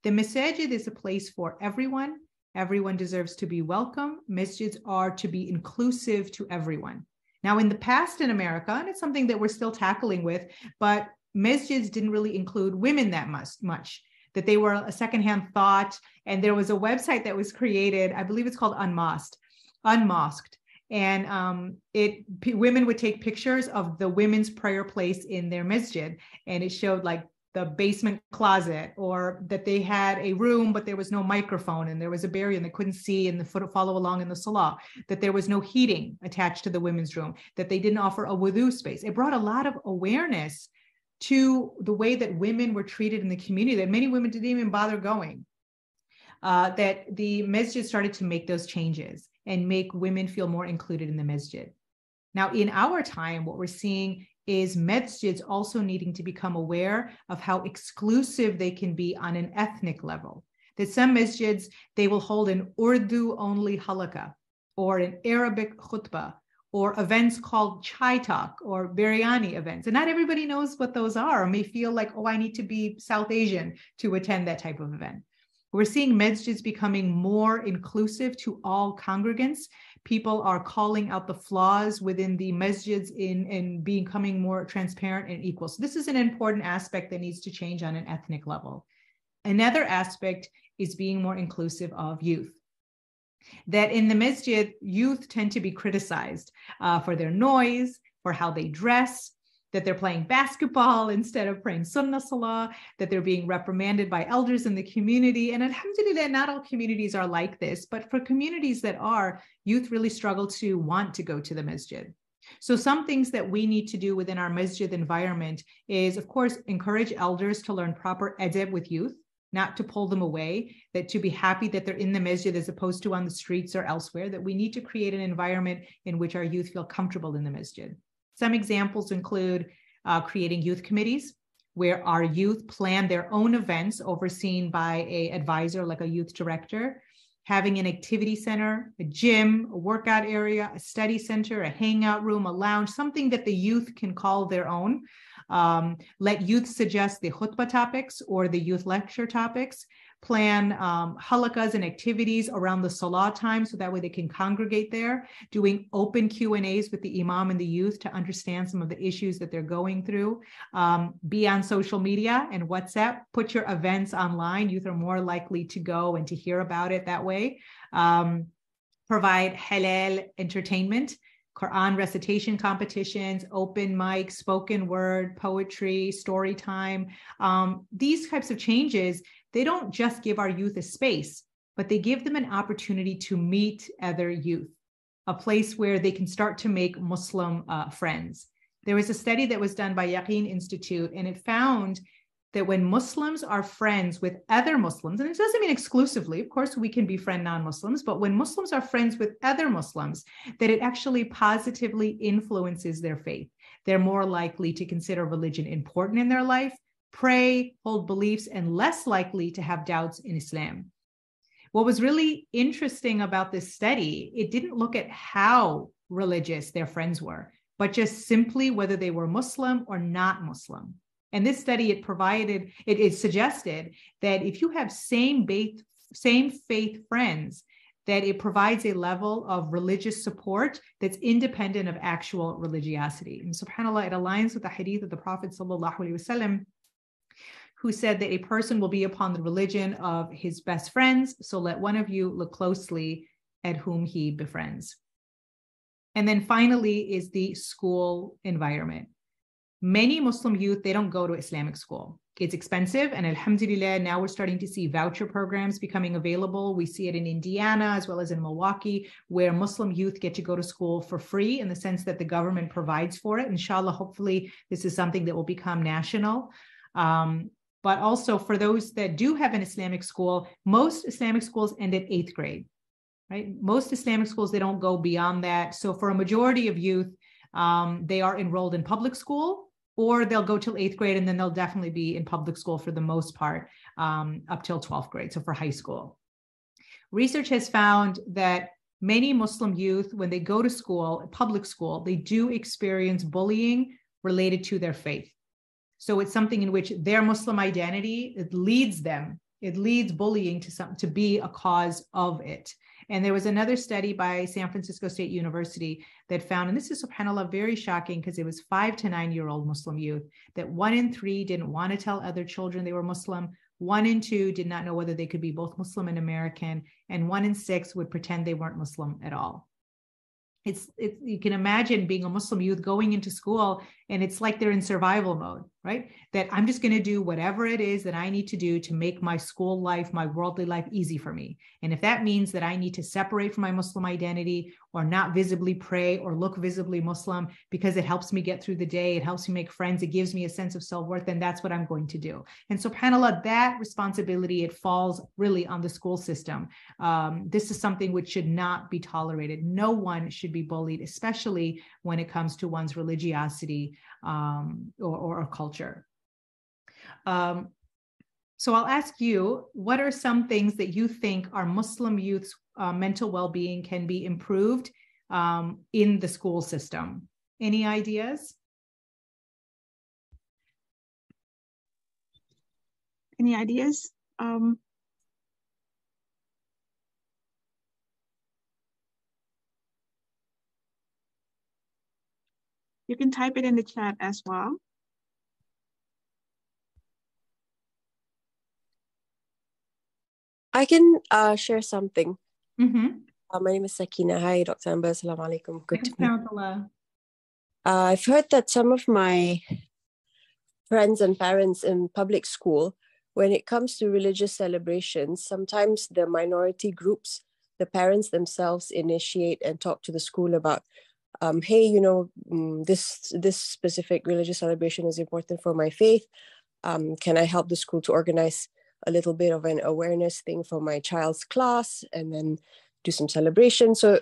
The masajid is a place for everyone. Everyone deserves to be welcome. Masjids are to be inclusive to everyone. Now, in the past in America, and it's something that we're still tackling with, but masjids didn't really include women that much, that they were a secondhand thought. And there was a website that was created, I believe it's called Unmosqued. And women would take pictures of the women's prayer place in their masjid. And it showed like the basement closet, or that they had a room, but there was no microphone and there was a barrier and they couldn't see and follow along in the salah, that there was no heating attached to the women's room, that they didn't offer a wudu space. It brought a lot of awareness to the way that women were treated in the community, that many women didn't even bother going. That the masjid started to make those changes and make women feel more included in the masjid. Now, in our time, what we're seeing is masjids also needing to become aware of how exclusive they can be on an ethnic level. That some masjids, they will hold an Urdu-only halaqah, or an Arabic khutbah, or events called chai talk or biryani events. And not everybody knows what those are, or may feel like, I need to be South Asian to attend that type of event. We're seeing masjids becoming more inclusive to all congregants. People are calling out the flaws within the masjids in becoming more transparent and equal. So this is an important aspect that needs to change on an ethnic level. Another aspect is being more inclusive of youth. That in the masjid, youth tend to be criticized for their noise, for how they dress, that they're playing basketball instead of praying sunnah salah, that they're being reprimanded by elders in the community. And alhamdulillah, not all communities are like this, but for communities that are, youth really struggle to want to go to the masjid. So some things that we need to do within our masjid environment is, of course, encourage elders to learn proper adab with youth, not to pull them away, that to be happy that they're in the masjid as opposed to on the streets or elsewhere, that we need to create an environment in which our youth feel comfortable in the masjid. Some examples include creating youth committees where our youth plan their own events overseen by an advisor like a youth director, having an activity center, a gym, a workout area, a study center, a hangout room, a lounge, something that the youth can call their own. Let youth suggest the khutbah topics or the youth lecture topics. Plan halaqas and activities around the salah time so that way they can congregate there, doing open Q&As with the imam and the youth to understand some of the issues that they're going through. Be on social media and WhatsApp, put your events online. Youth are more likely to go and to hear about it that way. Provide halal entertainment, Quran recitation competitions, open mic, spoken word, poetry, story time. These types of changes, they don't just give our youth a space, but they give them an opportunity to meet other youth, a place where they can start to make Muslim friends. There was a study that was done by Yaqeen Institute, and it found that when Muslims are friends with other Muslims, and it doesn't mean exclusively, of course, we can befriend non-Muslims, but when Muslims are friends with other Muslims, that it actually positively influences their faith. They're more likely to consider religion important in their life, pray, hold beliefs, and less likely to have doubts in Islam. What was really interesting about this study, it didn't look at how religious their friends were, but just simply whether they were Muslim or not Muslim. And this study, it suggested that if you have same faith friends, that it provides a level of religious support that's independent of actual religiosity. And subhanAllah, it aligns with the hadith of the Prophet ﷺ, who said that a person will be upon the religion of his best friends, so let one of you look closely at whom he befriends. And then finally is the school environment. Many Muslim youth, they don't go to Islamic school. It's expensive, and alhamdulillah, now we're starting to see voucher programs becoming available. We see it in Indiana as well as in Milwaukee, where Muslim youth get to go to school for free in the sense that the government provides for it. Inshallah, hopefully this is something that will become national. But also for those that do have an Islamic school, most Islamic schools end at 8th grade, right? Most Islamic schools, they don't go beyond that. So for a majority of youth, they are enrolled in public school, or they'll go till 8th grade, and then they'll definitely be in public school for the most part up till 12th grade, so for high school. Research has found that many Muslim youth, when they go to school, public school, they do experience bullying related to their faith. So it's something in which their Muslim identity, it leads bullying to be a cause of it. And there was another study by San Francisco State University that found, and this is subhanAllah very shocking because it was 5 to 9-year-old Muslim youth, that 1 in 3 didn't want to tell other children they were Muslim, 1 in 2 did not know whether they could be both Muslim and American, and 1 in 6 would pretend they weren't Muslim at all. You can imagine being a Muslim youth going into school, and it's like they're in survival mode, right? That I'm just going to do whatever it is that I need to do to make my school life, my worldly life easy for me. And if that means that I need to separate from my Muslim identity or not visibly pray or look visibly Muslim because it helps me get through the day, it helps me make friends, it gives me a sense of self-worth, then that's what I'm going to do. And subhanAllah, that responsibility, it falls really on the school system. This is something which should not be tolerated. No one should be bullied, especially when it comes to one's religiosity or culture. So I'll ask you, what are some things that you think our Muslim youth's mental well-being can be improved in the school system? Any ideas? Any ideas? You can type it in the chat as well. I can share something. Mm-hmm. My name is Sakina. Hi, Dr. Amber. Assalamu alaikum. Good to meet you. I've heard that some of my friends and parents in public school, when it comes to religious celebrations, sometimes the minority groups, the parents themselves initiate and talk to the school about, hey, you know, this specific religious celebration is important for my faith. Can I help the school to organize a little bit of an awareness thing for my child's class and then do some celebration? So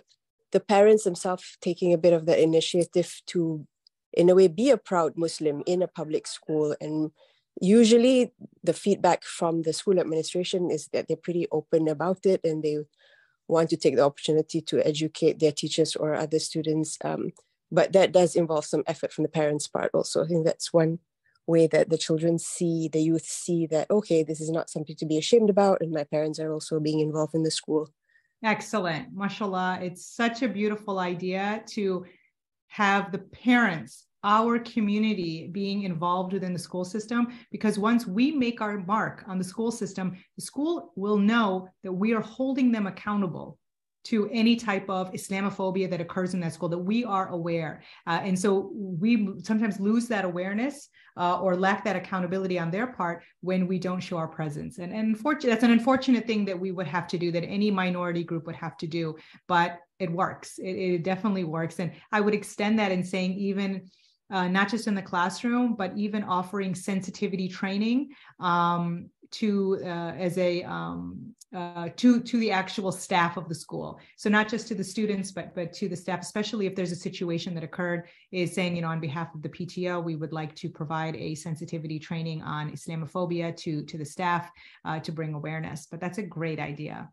the parents themselves taking a bit of the initiative to, in a way, be a proud Muslim in a public school. And usually the feedback from the school administration is that they're pretty open about it and they want to take the opportunity to educate their teachers or other students. But that does involve some effort from the parents' part also. I think that's one way that the youth see that, okay, this is not something to be ashamed about, and my parents are also being involved in the school. Excellent. MashaAllah. It's such a beautiful idea to have the parents, our community, being involved within the school system, because once we make our mark on the school system, the school will know that we are holding them accountable to any type of Islamophobia that occurs in that school, that we are aware. And so we sometimes lose that awareness or lack that accountability on their part when we don't show our presence. And that's an unfortunate thing that we would have to do, that any minority group would have to do, but it works. It definitely works. And I would extend that in saying, even not just in the classroom, but even offering sensitivity training to the actual staff of the school. So not just to the students, but to the staff, especially if there's a situation that occurred, is saying, on behalf of the PTO, we would like to provide a sensitivity training on Islamophobia to the staff to bring awareness. But that's a great idea.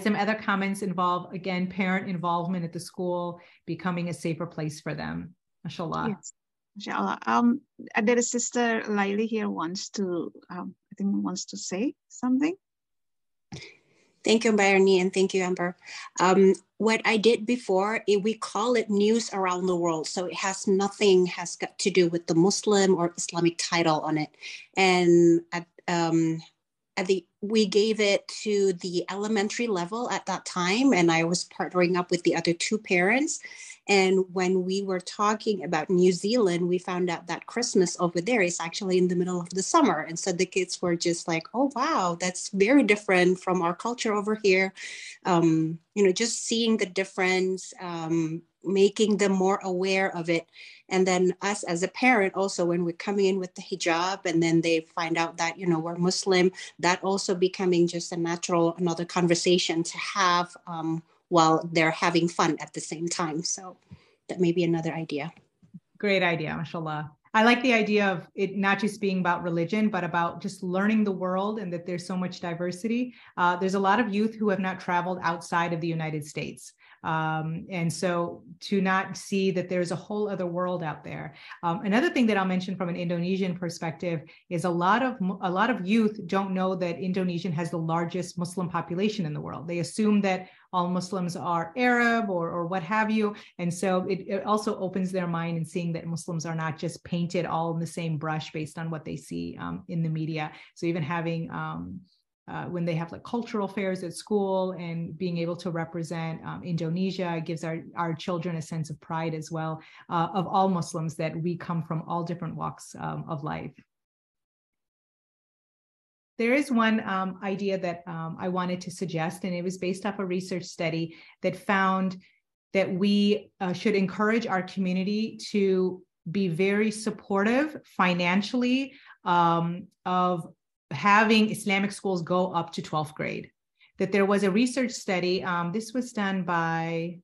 Some other comments involve, again, parent involvement at the school, becoming a safer place for them. MashaAllah. Yes. Inshallah. There is Sister Laili here wants to say something. Thank you, Bayani, and thank you, Amber. What I did before, we call it news around the world. So it has got to do with the Muslim or Islamic title on it. And we gave it to the elementary level at that time, and I was partnering up with the other two parents. And when we were talking about New Zealand, we found out that Christmas over there is actually in the middle of the summer. And so the kids were just like, oh, wow, that's very different from our culture over here. Just seeing the difference, making them more aware of it. And then us as a parent also, when we're coming in with the hijab and then they find out that, we're Muslim, that also becoming just another conversation to have while they're having fun at the same time. So that may be another idea. Great idea, mashallah. I like the idea of it not just being about religion, but about just learning the world and that there's so much diversity. There's a lot of youth who have not traveled outside of the United States. And so to not see that there's a whole other world out there. Another thing that I'll mention from an Indonesian perspective is a lot of youth don't know that Indonesia has the largest Muslim population in the world. They assume that all Muslims are Arab or what have you. And so it also opens their mind in seeing that Muslims are not just painted all in the same brush based on what they see in the media. So even having when they have like cultural fairs at school and being able to represent Indonesia gives our children a sense of pride as well of all Muslims, that we come from all different walks of life. There is one idea that I wanted to suggest, and it was based off a research study that found that we should encourage our community to be very supportive financially of having Islamic schools go up to 12th grade. That there was a research study, this was done by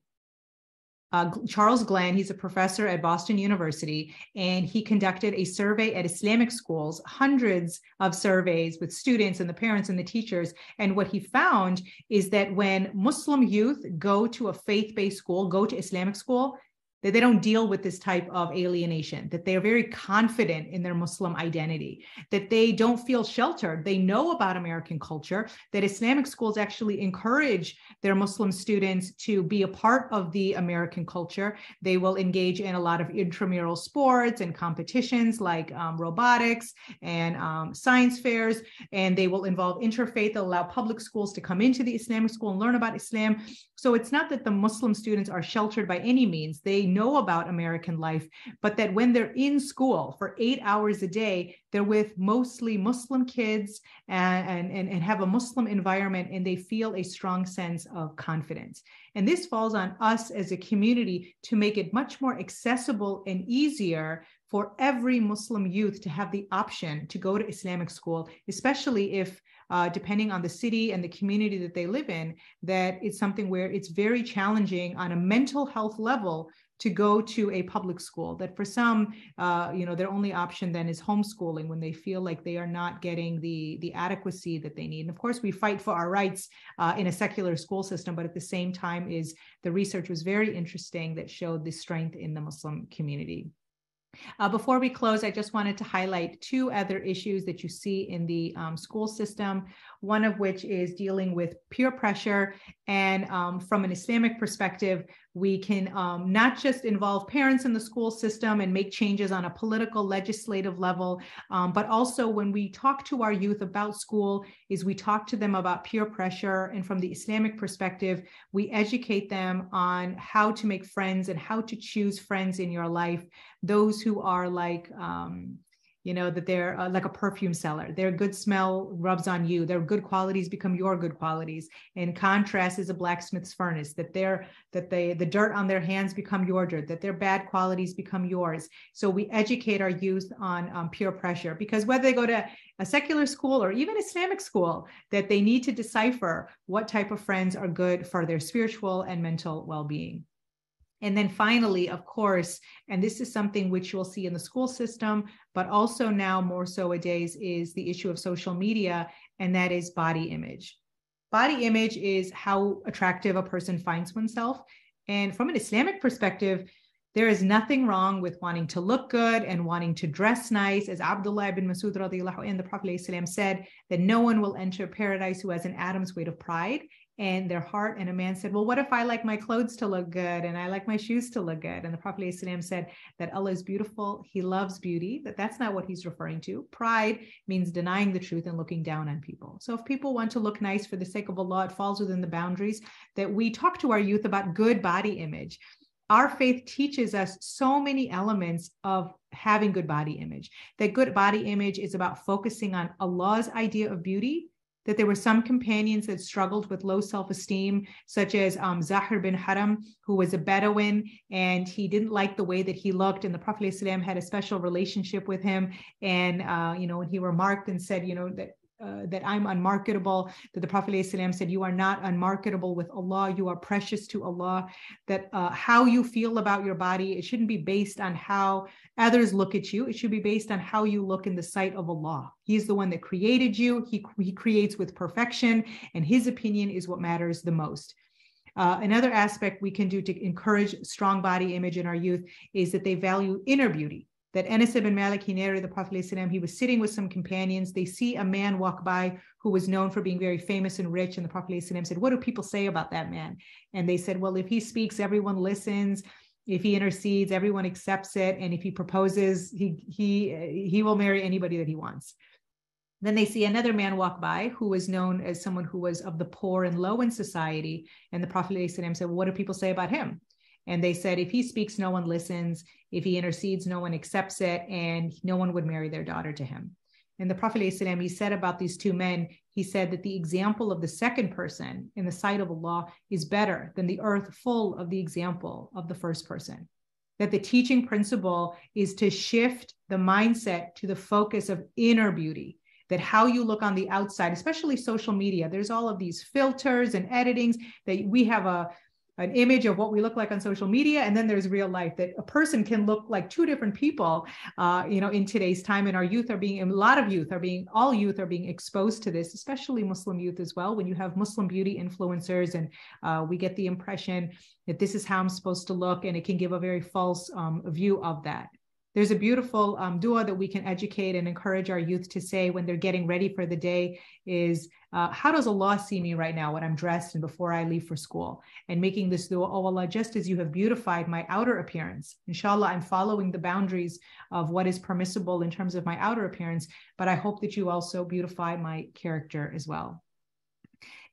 Charles Glenn. He's a professor at Boston University, and he conducted a survey at Islamic schools, hundreds of surveys with students and the parents and the teachers. And what he found is that when Muslim youth go to a faith-based school, go to Islamic school, that they don't deal with this type of alienation, that they are very confident in their Muslim identity, that they don't feel sheltered. They know about American culture, that Islamic schools actually encourage their Muslim students to be a part of the American culture. They will engage in a lot of intramural sports and competitions like robotics and science fairs, and they will involve interfaith. They'll allow public schools to come into the Islamic school and learn about Islam. So it's not that the Muslim students are sheltered by any means. They know about American life, but that when they're in school for 8 hours a day, they're with mostly Muslim kids and have a Muslim environment, and they feel a strong sense of confidence. And this falls on us as a community to make it much more accessible and easier for every Muslim youth to have the option to go to Islamic school, especially if depending on the city and the community that they live in, that it's something where it's very challenging on a mental health level to go to a public school, that for some, their only option then is homeschooling when they feel like they are not getting the adequacy that they need. And of course, we fight for our rights in a secular school system, but at the same time the research was very interesting that showed the strength in the Muslim community. Before we close, I just wanted to highlight two other issues that you see in the school system, one of which is dealing with peer pressure. And from an Islamic perspective, we can not just involve parents in the school system and make changes on a political, legislative level, but also when we talk to our youth about school, is we talk to them about peer pressure. And from the Islamic perspective, we educate them on how to make friends and how to choose friends in your life, those who are like, that they're like a perfume seller. Their good smell rubs on you. Their good qualities become your good qualities. In contrast is a blacksmith's furnace, that the dirt on their hands become your dirt, that their bad qualities become yours. So we educate our youth on peer pressure, because whether they go to a secular school or even Islamic school, that they need to decipher what type of friends are good for their spiritual and mental well-being. And then finally, of course, and this is something which you'll see in the school system, but also now more so nowadays, is the issue of social media, and that is body image. Body image is how attractive a person finds oneself. And from an Islamic perspective, there is nothing wrong with wanting to look good and wanting to dress nice. As Abdullah ibn Masud radiallahu anh, the Prophet ﷺ said that no one will enter paradise who has an atom's weight of pride in their heart. And a man said, well, what if I like my clothes to look good and I like my shoes to look good? And the Prophet ﷺ said that Allah is beautiful. He loves beauty, but that's not what he's referring to. Pride means denying the truth and looking down on people. So if people want to look nice for the sake of Allah, it falls within the boundaries that we talk to our youth about good body image. Our faith teaches us so many elements of having good body image. That good body image is about focusing on Allah's idea of beauty, that there were some companions that struggled with low self-esteem, such as Zahir bin Haram, who was a Bedouin, and he didn't like the way that he looked, and the Prophet ﷺ had a special relationship with him. And, when he remarked and said, that I'm unmarketable, that the Prophet ﷺ said, you are not unmarketable with Allah, you are precious to Allah, that how you feel about your body, it shouldn't be based on how others look at you, it should be based on how you look in the sight of Allah. He's the one that created you, he creates with perfection, and his opinion is what matters the most. Another aspect we can do to encourage strong body image in our youth is that they value inner beauty. That Anas ibn Malik, he narrated the Prophet ﷺ, he was sitting with some companions. They see a man walk by who was known for being very famous and rich. And the Prophet ﷺ said, what do people say about that man? And they said, well, if he speaks, everyone listens. If he intercedes, everyone accepts it. And if he proposes, he will marry anybody that he wants. Then they see another man walk by who was known as someone who was of the poor and low in society. And the Prophet ﷺ said, well, what do people say about him? And they said, if he speaks, no one listens. If he intercedes, no one accepts it, and no one would marry their daughter to him. And the Prophet ﷺ, he said about these two men, he said that the example of the second person in the sight of Allah is better than the earth full of the example of the first person. That the teaching principle is to shift the mindset to the focus of inner beauty. That how you look on the outside, especially social media, there's all of these filters and editings that we have an image of what we look like on social media, and then there's real life, that a person can look like two different people, in today's time. And our youth are being, all youth are being exposed to this, especially Muslim youth as well. When you have Muslim beauty influencers, and we get the impression that this is how I'm supposed to look, and it can give a very false view of that. There's a beautiful dua that we can educate and encourage our youth to say when they're getting ready for the day is, how does Allah see me right now when I'm dressed and before I leave for school? And making this dua, oh Allah, just as you have beautified my outer appearance, inshallah, I'm following the boundaries of what is permissible in terms of my outer appearance, but I hope that you also beautify my character as well.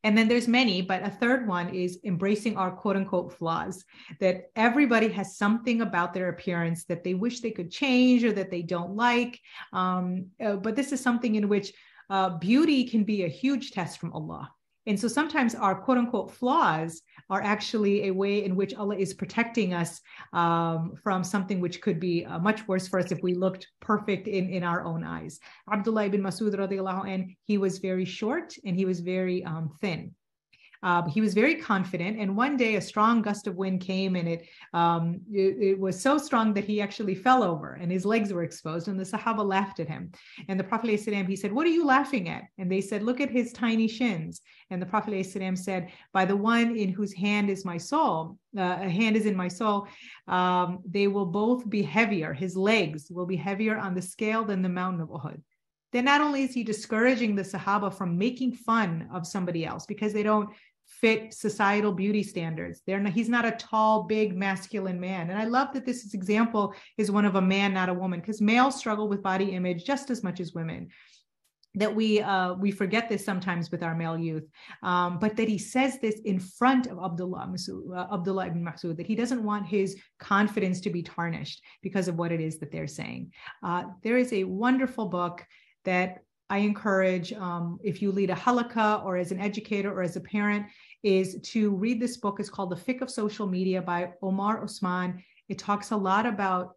And then there's many, but a third one is embracing our quote unquote flaws, that everybody has something about their appearance that they wish they could change or that they don't like. But this is something in which beauty can be a huge test from Allah. And so sometimes our quote unquote flaws are actually a way in which Allah is protecting us from something which could be much worse for us if we looked perfect in our own eyes. Abdullah ibn Masud radiallahu anh, he was very short and he was very thin. He was very confident, and one day a strong gust of wind came, and it was so strong that he actually fell over and his legs were exposed, and the Sahaba laughed at him. And the Prophet ﷺ, he said, what are you laughing at? And they said, look at his tiny shins. And the Prophet ﷺ said, by the one in whose hand is my soul, a hand is in my soul, they will both be heavier. His legs will be heavier on the scale than the mountain of Uhud. Then not only is he discouraging the Sahaba from making fun of somebody else because they don't fit societal beauty standards. He's not a tall, big, masculine man. And I love that this example is one of a man, not a woman, because males struggle with body image just as much as women. that we forget this sometimes with our male youth, but that he says this in front of Abdullah ibn Mas'ud, that he doesn't want his confidence to be tarnished because of what it is that they're saying. There is a wonderful book that I encourage, if you lead a halaqah or as an educator or as a parent, is to read this book. It's called The Fiqh of Social Media by Omar Osman. It talks a lot about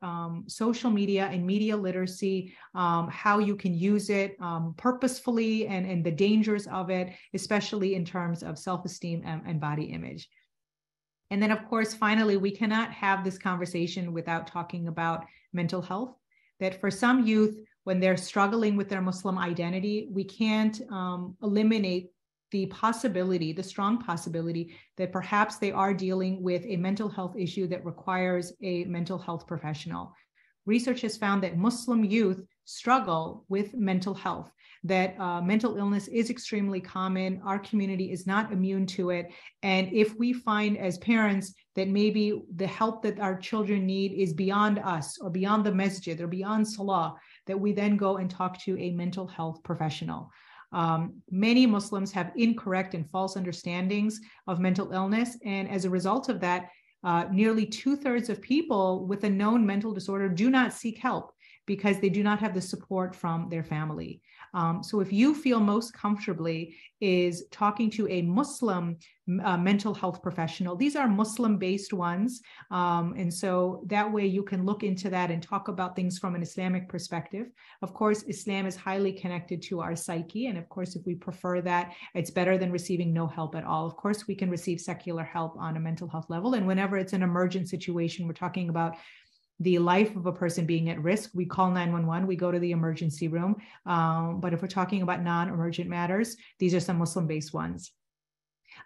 social media and media literacy, how you can use it purposefully and the dangers of it, especially in terms of self-esteem and body image. And then, of course, finally, we cannot have this conversation without talking about mental health, that for some youth, when they're struggling with their Muslim identity, we can't eliminate the possibility, the strong possibility that perhaps they are dealing with a mental health issue that requires a mental health professional. Research has found that Muslim youth struggle with mental health, that mental illness is extremely common. Our community is not immune to it. And if we find as parents that maybe the help that our children need is beyond us or beyond the masjid or beyond salah, that we then go and talk to a mental health professional. Many Muslims have incorrect and false understandings of mental illness. And as a result of that, nearly 2/3 of people with a known mental disorder do not seek help because they do not have the support from their family. So if you feel most comfortably is talking to a Muslim mental health professional, these are Muslim-based ones. And so that way you can look into that and talk about things from an Islamic perspective. Of course, Islam is highly connected to our psyche. And of course, if we prefer that, it's better than receiving no help at all. Of course, we can receive secular help on a mental health level. And whenever it's an emergent situation, we're talking about the life of a person being at risk, we call 911, we go to the emergency room. But if we're talking about non-emergent matters, these are some Muslim-based ones.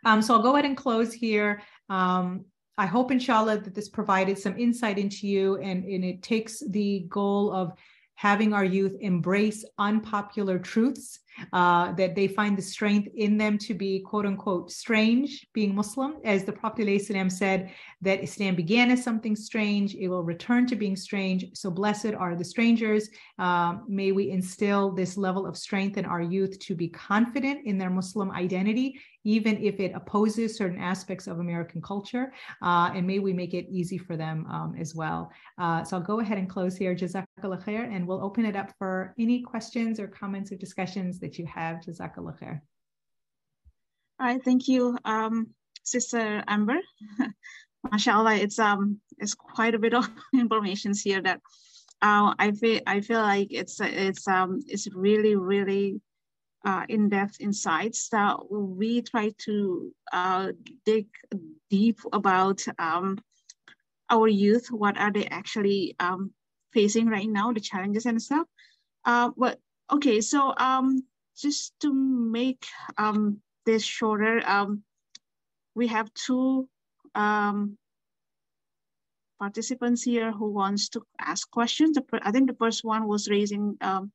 So I'll go ahead and close here. I hope, inshallah, that this provided some insight into you, and it takes the goal of having our youth embrace unpopular truths, that they find the strength in them to be, quote unquote, strange, being Muslim. As the Prophet ﷺ said, that Islam began as something strange, it will return to being strange. So blessed are the strangers. May we instill this level of strength in our youth to be confident in their Muslim identity, even if it opposes certain aspects of American culture. And may we make it easy for them as well. So I'll go ahead and close here. Jazakallah khair, and we'll open it up for any questions or comments or discussions that you have. Jazakallah khair. All right, thank you, Sister Amber. MashaAllah, it's quite a bit of information here that I feel like it's really, really in-depth insights that we try to dig deep about our youth. What are they actually facing right now, the challenges and stuff. But okay, so just to make this shorter, we have two participants here who wants to ask questions. I think the first one was raising her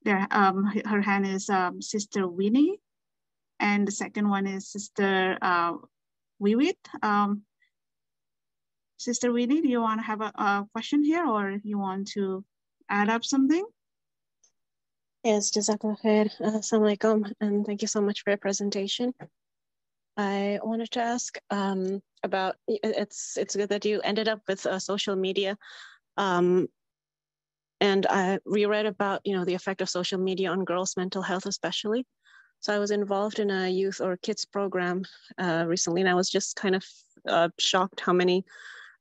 hand is Sister Winnie, and the second one is Sister Wiwit. Sister Winnie, do you want to have a question here, or you want to add up something? Yes, Jazakallah khair. Assalamu alaikum, and thank you so much for your presentation. I wanted to ask about, it's good that you ended up with social media. And I reread about, the effect of social media on girls' mental health, especially. So I was involved in a youth or kids program recently, and I was just kind of shocked how many,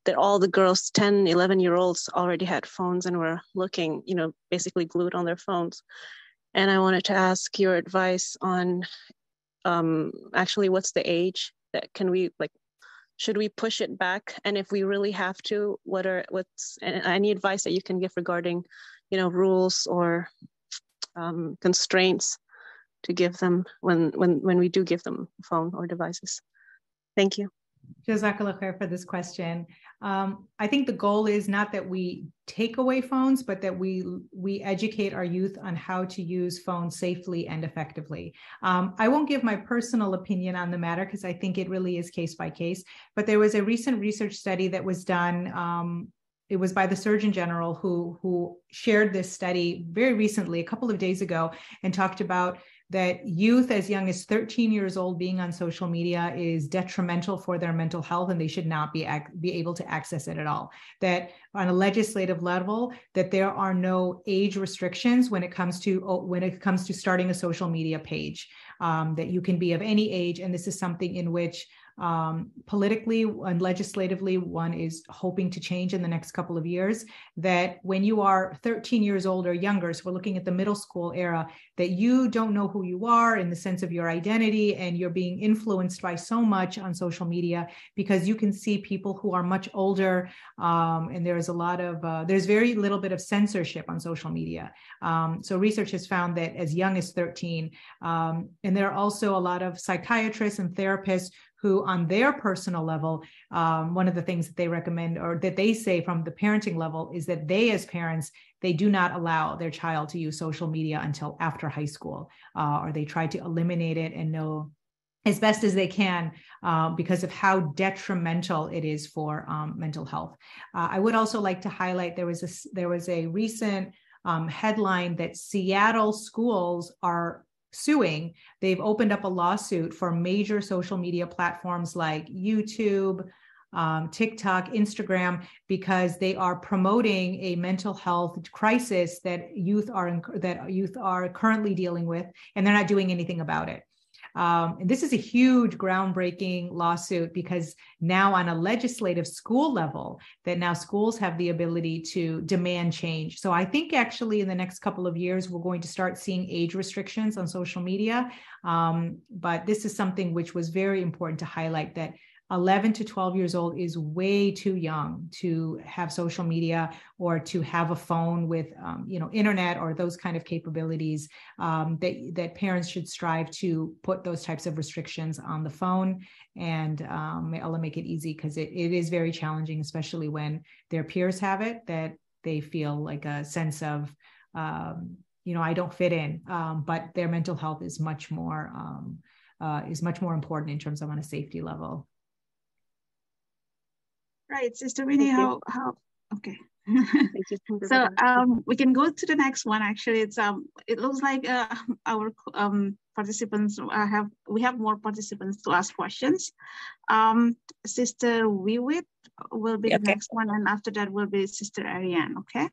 that all the girls, 10, 11-year-olds already had phones and were looking, basically glued on their phones. And I wanted to ask your advice on actually what's the age that can we, should we push it back? And if we really have to, what's any advice that you can give regarding, rules or constraints to give them when we do give them a phone or devices? Thank you. Jazakallah khair for this question. I think the goal is not that we take away phones, but that we educate our youth on how to use phones safely and effectively. I won't give my personal opinion on the matter because I think it really is case by case, but there was a recent research study that was done it was by the Surgeon General who shared this study very recently, a couple of days ago, and talked about that youth as young as 13 years old being on social media is detrimental for their mental health, and they should not be able to access it at all. That on a legislative level, that there are no age restrictions when it comes to starting a social media page, that you can be of any age, and this is something in which politically and legislatively one is hoping to change in the next couple of years, that when you are 13 years old or younger, so we're looking at the middle school era, that you don't know who you are in the sense of your identity, and you're being influenced by so much on social media because you can see people who are much older, and there's a lot of there's very little bit of censorship on social media. So research has found that as young as 13, and there are also a lot of psychiatrists and therapists who on their personal level, one of the things that they recommend or that they say from the parenting level is that they as parents, they do not allow their child to use social media until after high school, or they try to eliminate it and know as best as they can because of how detrimental it is for mental health. I would also like to highlight there was a recent headline that Seattle schools are suing. They've opened up a lawsuit for major social media platforms like YouTube, TikTok, Instagram, because they are promoting a mental health crisis that youth are currently dealing with, and they're not doing anything about it. And this is a huge groundbreaking lawsuit because now on a legislative school level, that now schools have the ability to demand change. So I think actually in the next couple of years, we're going to start seeing age restrictions on social media. But this is something which was very important to highlight, that 11 to 12 years old is way too young to have social media or to have a phone with, internet or those kind of capabilities, that parents should strive to put those types of restrictions on the phone. And may Allah make it easy, because it is very challenging, especially when their peers have it, that they feel like a sense of, I don't fit in, but their mental health is much more important in terms of on a safety level. Right, Sister Winnie, how okay. Thank you. So we can go to the next one. Actually, it's it looks like our participants we have more participants to ask questions. Sister Wiwit will be the next one, and after that will be Sister Ariane. Okay.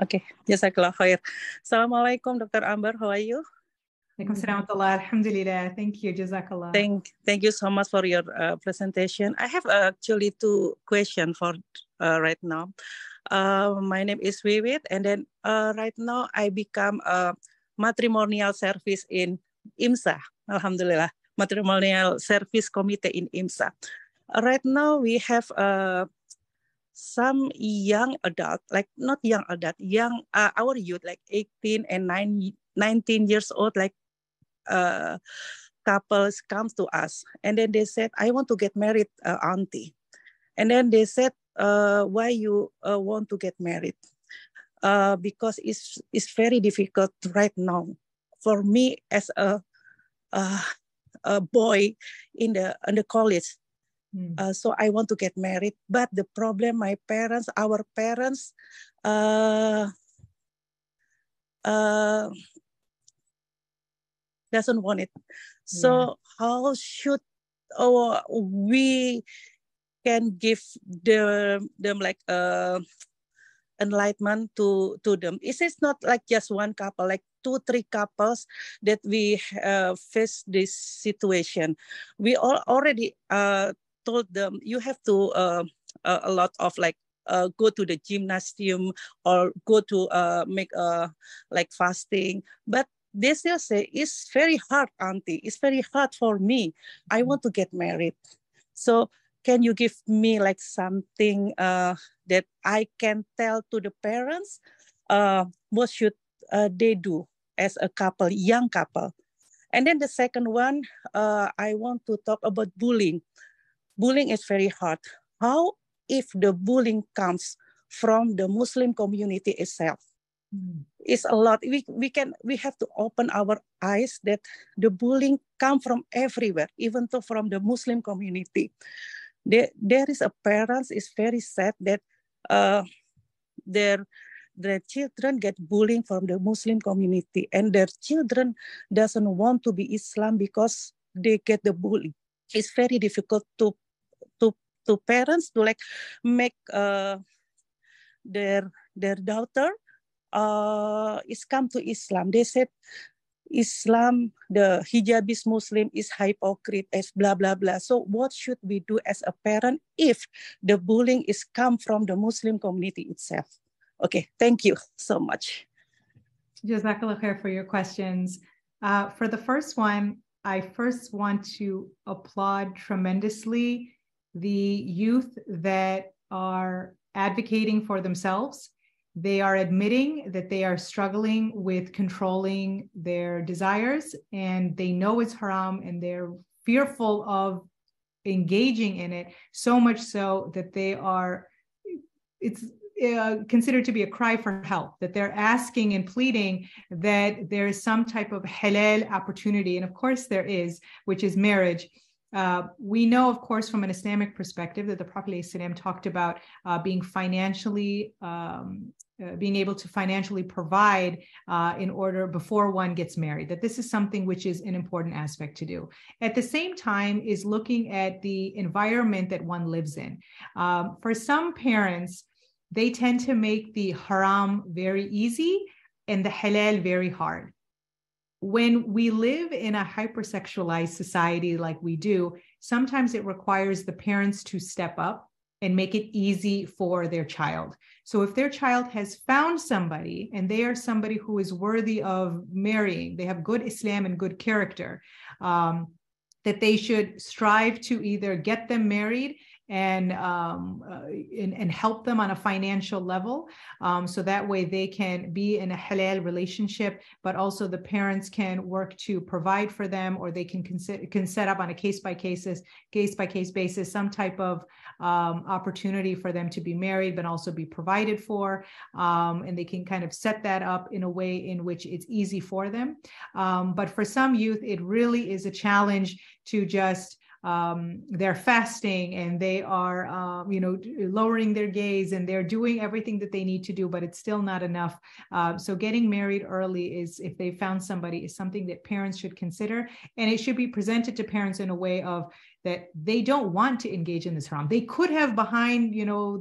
Okay. Jazakallah khair. Assalamualaikum, Dr. Amber. How are you? Alhamdulillah. Thank you. Jazakallah. Thank you so much for your presentation. I have actually two questions for right now. My name is Wiwit, and then right now I become a matrimonial service in IMSA. Alhamdulillah, matrimonial service committee in IMSA. Right now we have some young adult, like not young adult, our youth, like 18 and 19 years old, like couples comes to us, and then they said, I want to get married, auntie. And then they said, why you want to get married? Because it's very difficult right now for me as a boy in the college. So I want to get married, but the problem, our parents doesn't want it. So how should we can give them like enlightenment to them? Is it not like just one couple, like 2-3 couples that we face this situation? We already told them you have to a lot of like go to the gymnasium or go to make like fasting, but they still say it's very hard, auntie. It's very hard for me. I want to get married. So can you give me like something that I can tell to the parents? What should they do as a couple, young couple? And then the second one, I want to talk about bullying. Bullying is very hard. How if the bullying comes from the Muslim community itself? It's a lot. We have to open our eyes that the bullying come from everywhere, even though from the Muslim community. There is a parents is very sad that their children get bullying from the Muslim community, and their children doesn't want to be Islam because they get the bully. It's very difficult to parents to like make their daughter is come to Islam. They said Islam, the hijabis Muslim is hypocrite as blah, blah, blah. So what should we do as a parent if the bullying is come from the Muslim community itself? Okay, thank you so much. Jazakallah khair for your questions. For the first one, I first want to applaud tremendously the youth that are advocating for themselves. They are admitting that they are struggling with controlling their desires, and they know it's haram, and they're fearful of engaging in it, so much so that it's considered to be a cry for help, that they're asking and pleading that there is some type of halal opportunity. And of course there is, which is marriage. We know, of course, from an Islamic perspective that the Prophet ﷺ talked about being able to financially provide in order before one gets married, that this is something which is an important aspect to do. At the same time is looking at the environment that one lives in. For some parents, they tend to make the haram very easy and the halal very hard. When we live in a hypersexualized society like we do, sometimes it requires the parents to step up and make it easy for their child. So if their child has found somebody and they are somebody who is worthy of marrying, they have good Islam and good character, that they should strive to either get them married and help them on a financial level, so that way they can be in a halal relationship, but also the parents can work to provide for them, or they can set up on a case-by-case basis some type of opportunity for them to be married, but also be provided for, and they can kind of set that up in a way in which it's easy for them. But for some youth, it really is a challenge to just they're fasting and they are, lowering their gaze, and they're doing everything that they need to do, but it's still not enough. So getting married early is, if they found somebody, is something that parents should consider, and it should be presented to parents in a way of that they don't want to engage in this haram. They could have behind,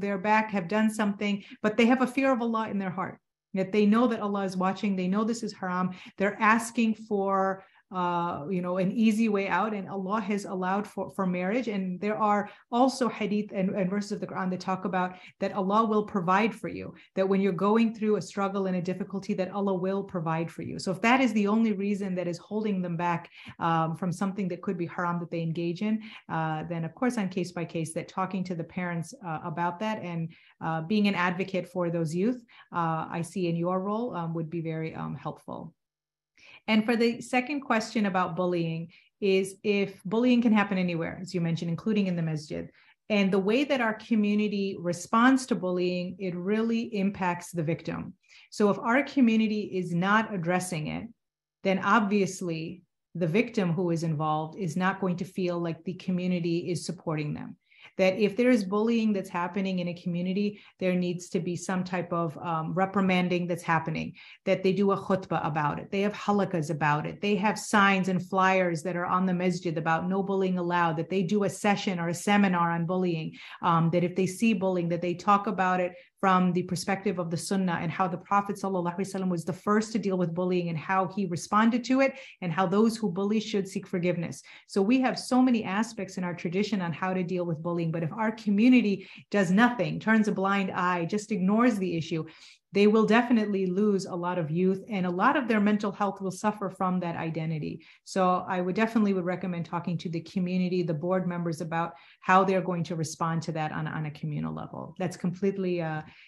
their back have done something, but they have a fear of Allah in their heart, that they know that Allah is watching. They know this is haram. They're asking for an easy way out, and Allah has allowed for marriage. And there are also hadith and verses of the Quran that talk about that Allah will provide for you, that when you're going through a struggle and a difficulty, that Allah will provide for you. So if that is the only reason that is holding them back from something that could be haram that they engage in, then of course on case by case, that talking to the parents about that and being an advocate for those youth, I see in your role would be very helpful. And for the second question about bullying, is if bullying can happen anywhere, as you mentioned, including in the masjid, and the way that our community responds to bullying, it really impacts the victim. So if our community is not addressing it, then obviously the victim who is involved is not going to feel like the community is supporting them. That if there is bullying that's happening in a community, there needs to be some type of reprimanding that's happening, that they do a khutbah about it. They have halakas about it. They have signs and flyers that are on the masjid about no bullying allowed, that they do a session or a seminar on bullying, that if they see bullying, that they talk about it from the perspective of the Sunnah and how the Prophet ﷺ was the first to deal with bullying and how he responded to it and how those who bully should seek forgiveness. So we have so many aspects in our tradition on how to deal with bullying, but if our community does nothing, turns a blind eye, just ignores the issue, they will definitely lose a lot of youth, and a lot of their mental health will suffer from that identity. So I would recommend talking to the community, the board members, about how they're going to respond to that on a communal level. That's completely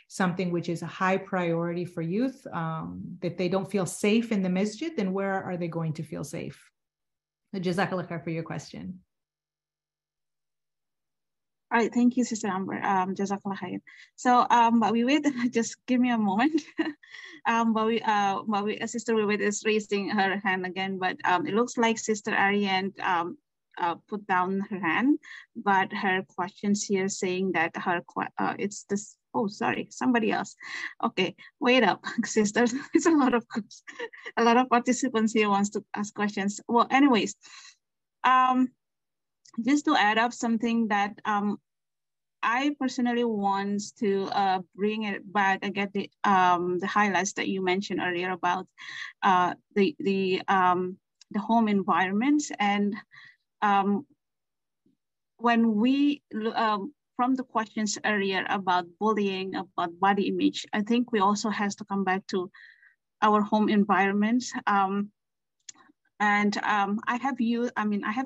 something which is a high priority for youth. That they don't feel safe in the masjid, then where are they going to feel safe? Jazakallah khair for your question. All right, thank you, Sister Amber. Jazakallah khair. So, but we wait. Just give me a moment. Sister Wiwit is raising her hand again, but it looks like Sister Ariane put down her hand, but her questions here saying that it's this Oh, sorry, somebody else. Okay, wait up, sisters. It's a lot of participants here wants to ask questions. Well, anyways, just to add up something that I personally want to bring it back and get the highlights that you mentioned earlier about the home environment. And when we from the questions earlier about bullying, about body image, I think we also has to come back to our home environment. I have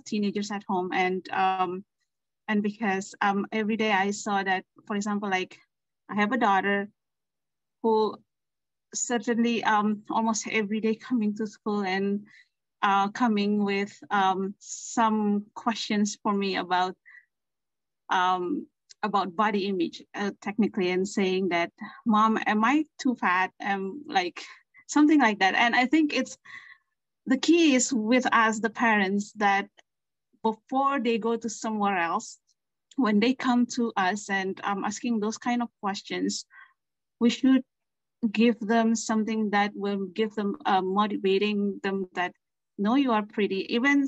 teenagers at home, and because every day I saw that, for example, like I have a daughter who certainly almost every day coming to school and coming with some questions for me about body image, technically, and saying that, Mom, am I too fat? Like something like that. And I think the key is with us, the parents, that before they go to somewhere else, when they come to us and asking those kind of questions, we should give them something that will give them motivating them that, no, you are pretty. Even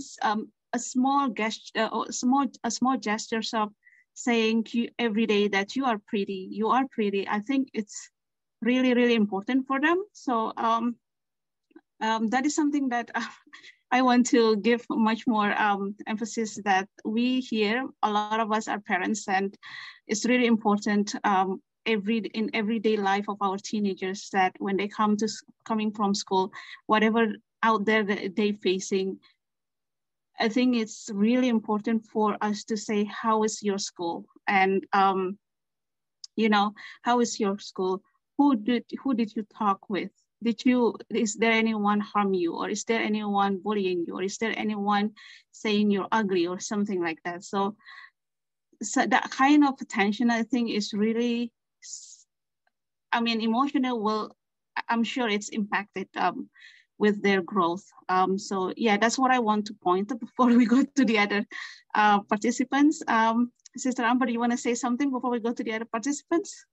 a small gesture, a small gestures of saying every day that you are pretty. I think it's really, really important for them. So that is something that I want to give much more emphasis, that we here, a lot of us are parents, and it's really important in everyday life of our teenagers, that when they coming from school, whatever out there that they facing, I think it's really important for us to say, how is your school? And how is your school? Who did you talk with? Is there anyone harm you, or is there anyone bullying you, or is there anyone saying you're ugly or something like that? So that kind of attention, I think, is really, emotional. I'm sure it's impacted with their growth. So yeah, that's what I want to point out before we go to the other participants. Sister Amber, do you want to say something before we go to the other participants?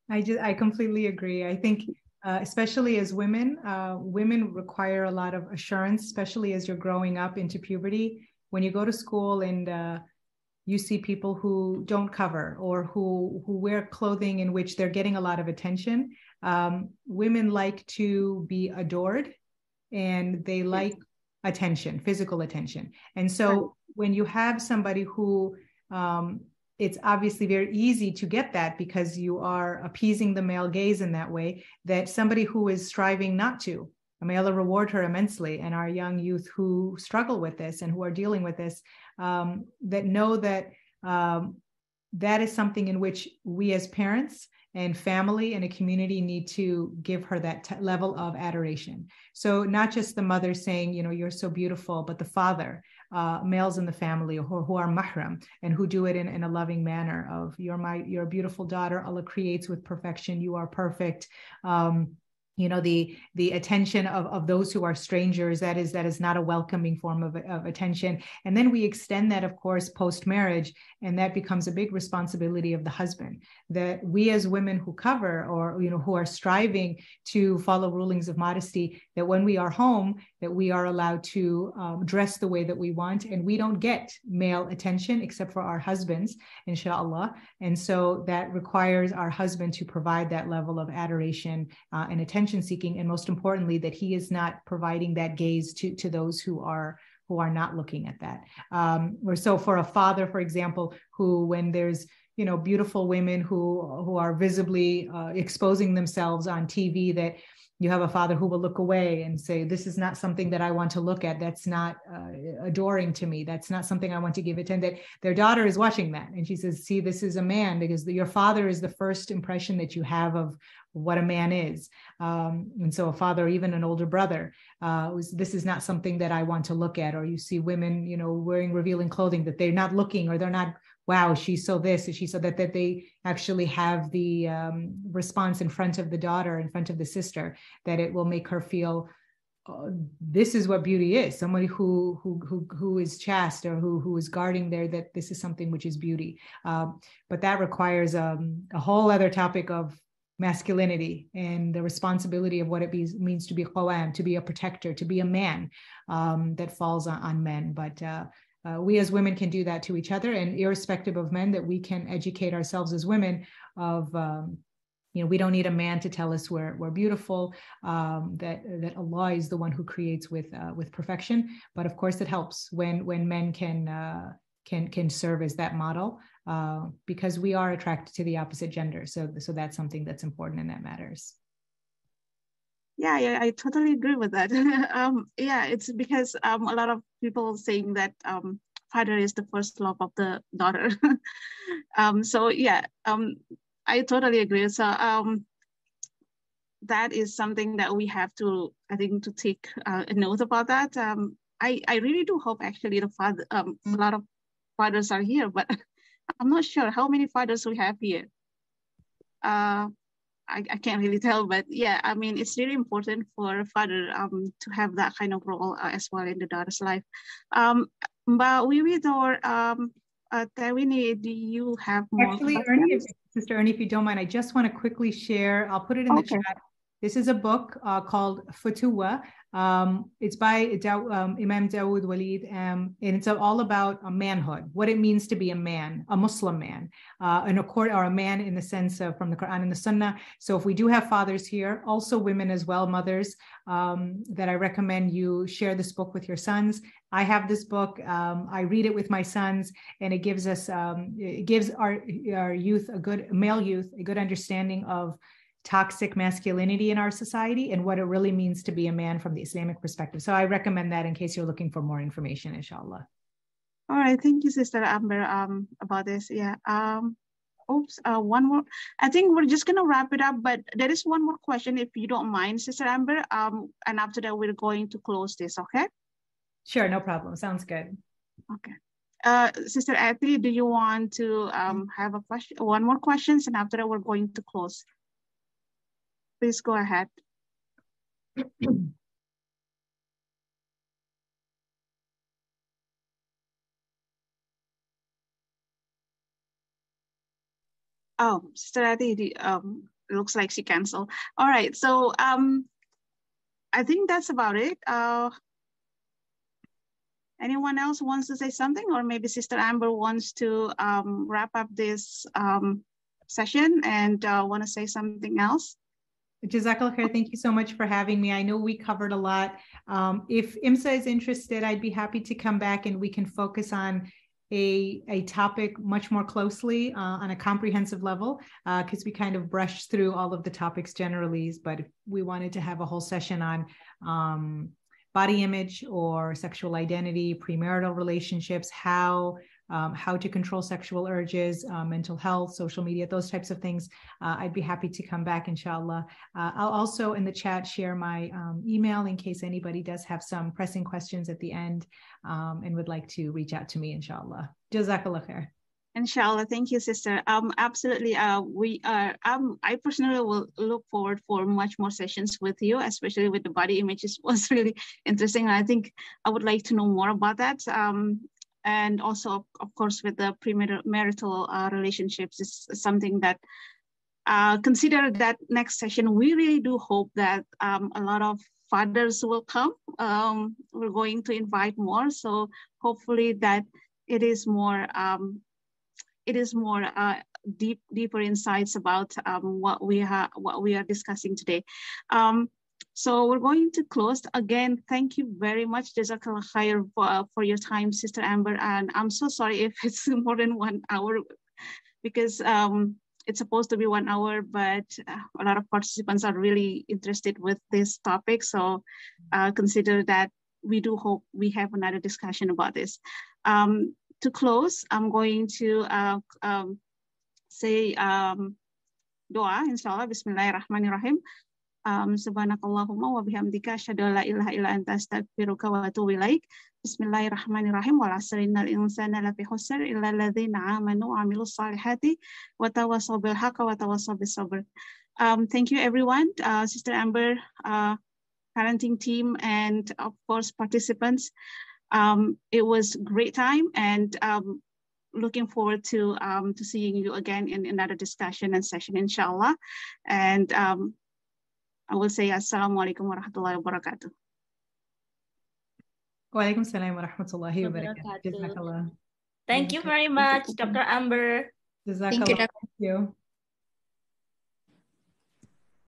I completely agree. I think especially as women, women require a lot of assurance, especially as you're growing up into puberty. When you go to school and you see people who don't cover, or who wear clothing in which they're getting a lot of attention, women like to be adored, and they like attention, physical attention. And so when you have somebody who, it's obviously very easy to get that, because you are appeasing the male gaze in that way, that somebody who is striving not to, may Allah reward her immensely. And our young youth who struggle with this and who are dealing with this, that know that that is something in which we as parents and family and a community need to give her that level of adoration. So not just the mother saying, you're so beautiful, but the father, males in the family who are mahram, and who do it in a loving manner of, you're a beautiful daughter, Allah creates with perfection, you are perfect. The attention of those who are strangers, that is not a welcoming form of attention. And then we extend that, of course, post-marriage, and that becomes a big responsibility of the husband, that we as women who cover, or who are striving to follow rulings of modesty, that when we are home, that we are allowed to dress the way that we want, and we don't get male attention except for our husbands, inshallah. And so that requires our husband to provide that level of adoration and attention seeking, and most importantly, that he is not providing that gaze to those who are not looking at that. Or so for a father, for example, who, when there's beautiful women who are visibly exposing themselves on TV, that you have a father who will look away and say, this is not something that I want to look at. That's not adoring to me. That's not something I want to give attention. That their daughter is watching that. And she says, see, this is a man, because your father is the first impression that you have of what a man is. And so a father, even an older brother, this is not something that I want to look at. Or you see women, wearing revealing clothing, that they're not looking, or they're not, wow, she's so this, she's so that they actually have the response in front of the daughter, in front of the sister, that it will make her feel this is what beauty is. Somebody who is chaste, or who is guarding that this is something which is beauty. But that requires a whole other topic of masculinity and the responsibility of what it means to be qawam, to be a protector, to be a man, that falls on men. But we as women can do that to each other, and irrespective of men, that we can educate ourselves as women of we don't need a man to tell us we're beautiful, that Allah is the one who creates with perfection. But of course it helps when men can serve as that model, because we are attracted to the opposite gender. So that's something that's important and that matters. Yeah, I totally agree with that. It's because a lot of people saying that father is the first love of the daughter. I totally agree. So that is something that we have to, I think, to take a note about that. I really do hope actually a lot of fathers are here, but I'm not sure how many fathers we have here. I can't really tell, but yeah, I mean, it's really important for a father to have that kind of role as well in the daughter's life. But we with our Tawini, do you have more? Actually, Sister Ernie, if you don't mind, I just want to quickly share. I'll put it in the chat. This is a book called Futuwa. It's by Imam Dawood Walid, and it's all about manhood, what it means to be a man, a Muslim man, or a man in the sense of from the Quran and the Sunnah. So if we do have fathers here, also women as well, mothers, that I recommend you share this book with your sons. I have this book. I read it with my sons, and it gives us, it gives our youth, male youth, a good understanding of toxic masculinity in our society and what it really means to be a man from the Islamic perspective. So I recommend that in case you're looking for more information, inshallah. All right, thank you, Sister Amber, about this. Yeah. One more. I think we're just gonna wrap it up, but there is one more question, if you don't mind, Sister Amber. And after that, we're going to close this. Okay? Sure, no problem. Sounds good. Okay. Sister Ati, do you want to have a question? One more questions, and after that, we're going to close. Please go ahead. Oh, Sister Ati, looks like she canceled. All right, so I think that's about it. Anyone else wants to say something, or maybe Sister Amber wants to wrap up this session and want to say something else? Jazakallah khair, thank you so much for having me. I know we covered a lot. If IMSA is interested, I'd be happy to come back and we can focus on a topic much more closely on a comprehensive level, because we kind of brushed through all of the topics generally, but if we wanted to have a whole session on body image or sexual identity, premarital relationships, how to control sexual urges, mental health, social media, those types of things, I'd be happy to come back, inshallah. I'll also in the chat share my email in case anybody does have some pressing questions at the end and would like to reach out to me, inshallah. Jazakallah khair. Inshallah, thank you, Sister. Absolutely. I personally will look forward for much more sessions with you, especially with the body images. Was really interesting. I think I would like to know more about that. And also, of course, with the premarital relationships is something that consider that next session. We really do hope that a lot of fathers will come. We're going to invite more, so hopefully that it is more deeper insights about what we are discussing today. So we're going to close. Again, thank you very much, Jazakallah khair, for your time, Sister Amber. And I'm so sorry if it's more than 1 hour, because it's supposed to be 1 hour, but a lot of participants are really interested with this topic. So consider that we do hope we have another discussion about this. To close, I'm going to say doa, inshallah. Bismillahirrahmanirrahim. Subhanakallahumma wa bihamdika asyhadu an la ilaha illa anta astaghfiruka wa atubu ilaik. Bismillahirrahmanirrahim. Wal 'asri innal insana lafi khusr illa alladhina amanu wa 'amilus solihati wa tawassaw bil haqqi wa tawassaw bis sabr. Thank you, everyone. Sister Amber, parenting team, and of course, participants. It was a great time, and looking forward to seeing you again in another discussion and session, inshallah. And I will say Assalamualaikum warahmatullahi wabarakatuh. Wa alaikum salam wa rahmatullahi wa barakatuh. Jazakallah. Thank you very much, Dr. Amber. Jazakallah. Thank you.